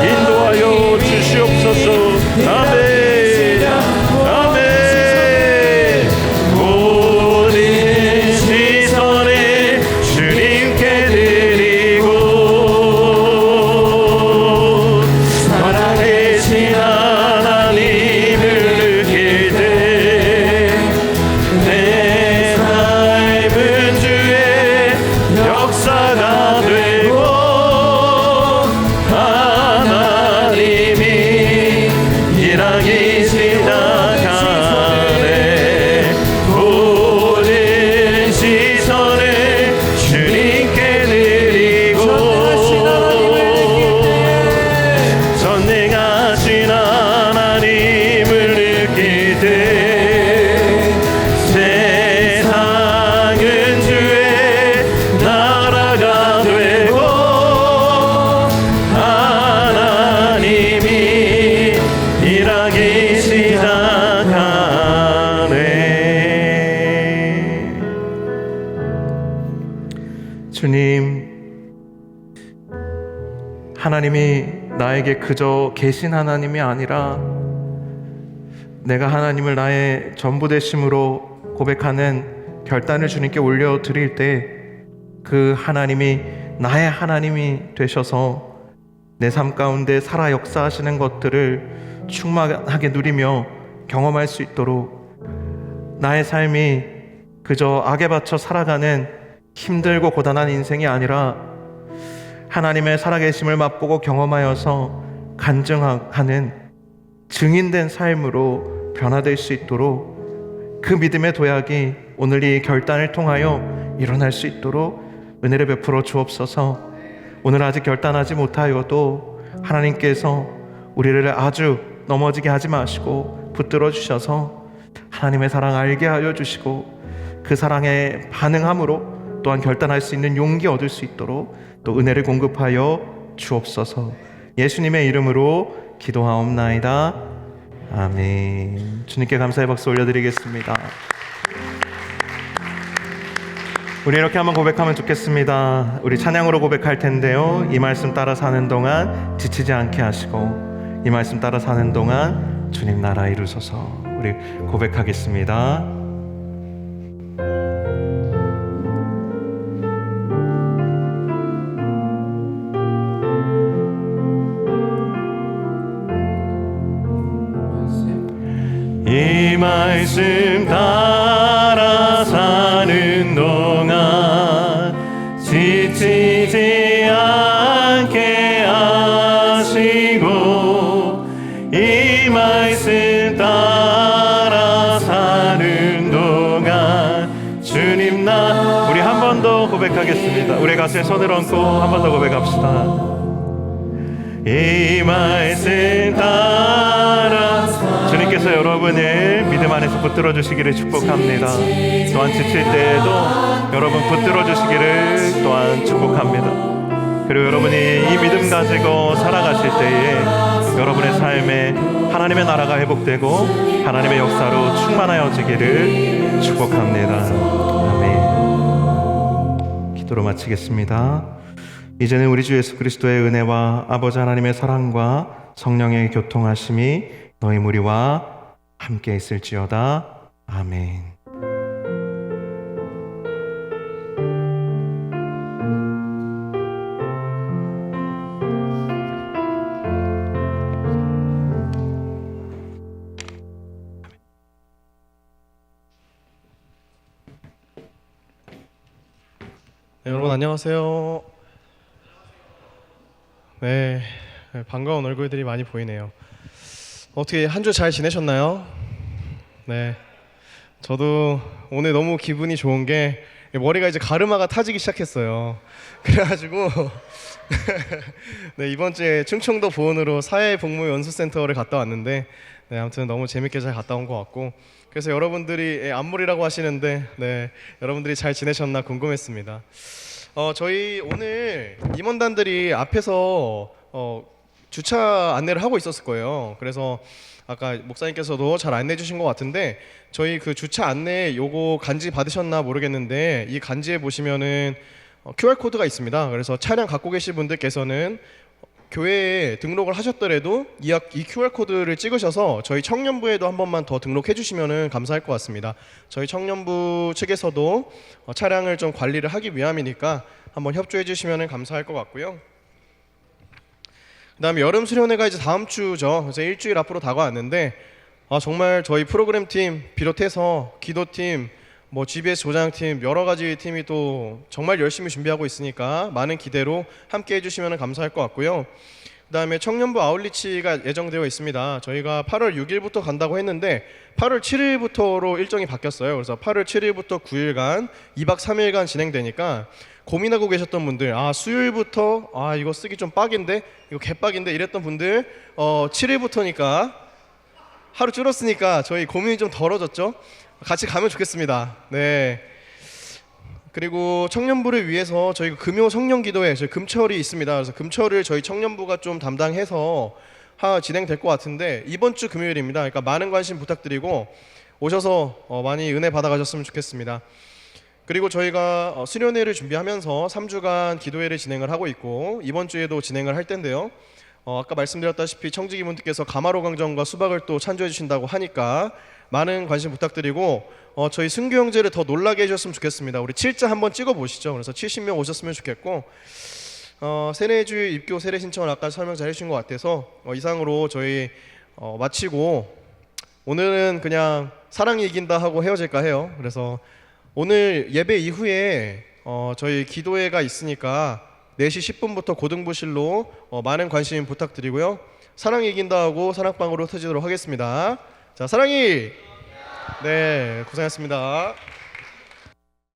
인도하여 주시옵소서. 아멘. 아멘. 모든 시선을 주님께 드리고 살아계신 하나님을 느낄 때 내 삶은 주의 역사가 되고 일하기 시작하네. 모든 시선을 주님께 드리고 전능하신 하나님을 느낄 때 세상은 주의 나라가 되고 하나님이 일하기 시작하네. 주님, 하나님이 나에게 그저 계신 하나님이 아니라 내가 하나님을 나의 전부 되심으로 고백하는 결단을 주님께 올려드릴 때 그 하나님이 나의 하나님이 되셔서 내 삶 가운데 살아 역사하시는 것들을 충만하게 누리며 경험할 수 있도록, 나의 삶이 그저 악에 받쳐 살아가는 힘들고 고단한 인생이 아니라 하나님의 살아계심을 맛보고 경험하여서 간증하는 증인된 삶으로 변화될 수 있도록 그 믿음의 도약이 오늘 이 결단을 통하여 일어날 수 있도록 은혜를 베풀어 주옵소서. 오늘 아직 결단하지 못하여도 하나님께서 우리를 아주 넘어지게 하지 마시고 붙들어 주셔서 하나님의 사랑 알게 하여 주시고 그 사랑에 반응함으로 또한 결단할 수 있는 용기 얻을 수 있도록 또 은혜를 공급하여 주옵소서. 예수님의 이름으로 기도하옵나이다. 아멘. 주님께 감사의 박수 올려드리겠습니다. 우리 이렇게 한번 고백하면 좋겠습니다. 우리 찬양으로 고백할 텐데요, 이 말씀 따라 사는 동안 지치지 않게 하시고 이 말씀 따라 사는 동안 주님 나라 이루소서. 우리 고백하겠습니다. 이 말씀 따라 사는 동안 지치지 않게 하시고 이 말씀 따라 사는 동안 주님 나 우리 한 번 더 고백하겠습니다. 우리 가슴에 손을 얹고 한 번 더 고백합시다. 이 말씀 따라 주님께서 여러분을 믿음 안에서 붙들어 주시기를 축복합니다. 또한 지칠 때에도 여러분 붙들어 주시기를 또한 축복합니다. 그리고 여러분이 이 믿음 가지고 살아가실 때에 여러분의 삶에 하나님의 나라가 회복되고 하나님의 역사로 충만하여지기를 축복합니다. 아멘. 기도로 마치겠습니다. 이제는 우리 주 예수 그리스도의 은혜와 아버지 하나님의 사랑과 성령의 교통하심이 너희 무리와 함께 있을지어다. 아멘. 네, 여러분 안녕하세요. 네, 반가운 얼굴들이 많이 보이네요. 어떻게 한 주 잘 지내셨나요? 네, 저도 오늘 너무 기분이 좋은 게 머리가 이제 가르마가 타지기 시작했어요. 그래가지고 네, 이번 주에 충청도 보은으로 사회복무연수센터를 갔다 왔는데 네, 아무튼 너무 재밌게 잘 갔다 온 것 같고 그래서 여러분들이 안물이라고 하시는데 네, 여러분들이 잘 지내셨나 궁금했습니다. 저희 오늘 임원단들이 앞에서 주차 안내를 하고 있었을 거예요. 그래서 아까 목사님께서도 잘 안내해 주신 것 같은데 저희 그 주차 안내 요거 간지 받으셨나 모르겠는데 이 간지에 보시면은 QR코드가 있습니다. 그래서 차량 갖고 계신 분들께서는 교회에 등록을 하셨더라도 이 QR코드를 찍으셔서 저희 청년부에도 한 번만 더 등록해 주시면 감사할 것 같습니다. 저희 청년부 측에서도 차량을 좀 관리를 하기 위함이니까 한번 협조해 주시면 감사할 것 같고요. 그 다음에 여름 수련회가 이제 다음 주죠. 그래서 일주일 앞으로 다가왔는데 정말 저희 프로그램팀 비롯해서 기도팀, 뭐 GBS 조장팀 여러 가지 팀이 또 정말 열심히 준비하고 있으니까 많은 기대로 함께 해주시면 감사할 것 같고요. 그 다음에 청년부 아웃리치가 예정되어 있습니다. 저희가 8월 6일부터 간다고 했는데 8월 7일부터로 일정이 바뀌었어요. 그래서 8월 7일부터 9일간 2박 3일간 진행되니까 고민하고 계셨던 분들 수요일부터 이거 쓰기 좀 빡인데 이거 개빡인데 이랬던 분들 7일부터니까 하루 줄었으니까 저희 고민이 좀 덜어졌죠. 같이 가면 좋겠습니다. 네. 그리고 청년부를 위해서 저희 금요 성령기도회 저희 금철이 있습니다. 그래서 금철을 저희 청년부가 좀 담당해서 진행될 것 같은데 이번 주 금요일입니다. 그러니까 많은 관심 부탁드리고 오셔서 많이 은혜 받아가셨으면 좋겠습니다. 그리고 저희가 수련회를 준비하면서 3주간 기도회를 진행을 하고 있고 이번 주에도 진행을 할 텐데요. 아까 말씀드렸다시피 청지기분들께서 가마로 강정과 수박을 또 찬조해 주신다고 하니까 많은 관심 부탁드리고 저희 순교 형제를 더 놀라게 해주셨으면 좋겠습니다. 우리 7자 한번 찍어 보시죠. 그래서 70명 오셨으면 좋겠고 세례주일 입교 세례 신청을 아까 설명 잘 해주신 것 같아서 이상으로 저희 마치고 오늘은 그냥 사랑이 이긴다 하고 헤어질까 해요. 그래서 오늘 예배 이후에 저희 기도회가 있으니까 4시 10분부터 고등부실로 많은 관심 부탁드리고요. 사랑이 이긴다 하고 사랑방으로 터지도록 하겠습니다. 자, 사랑이. 네, 고생하셨습니다.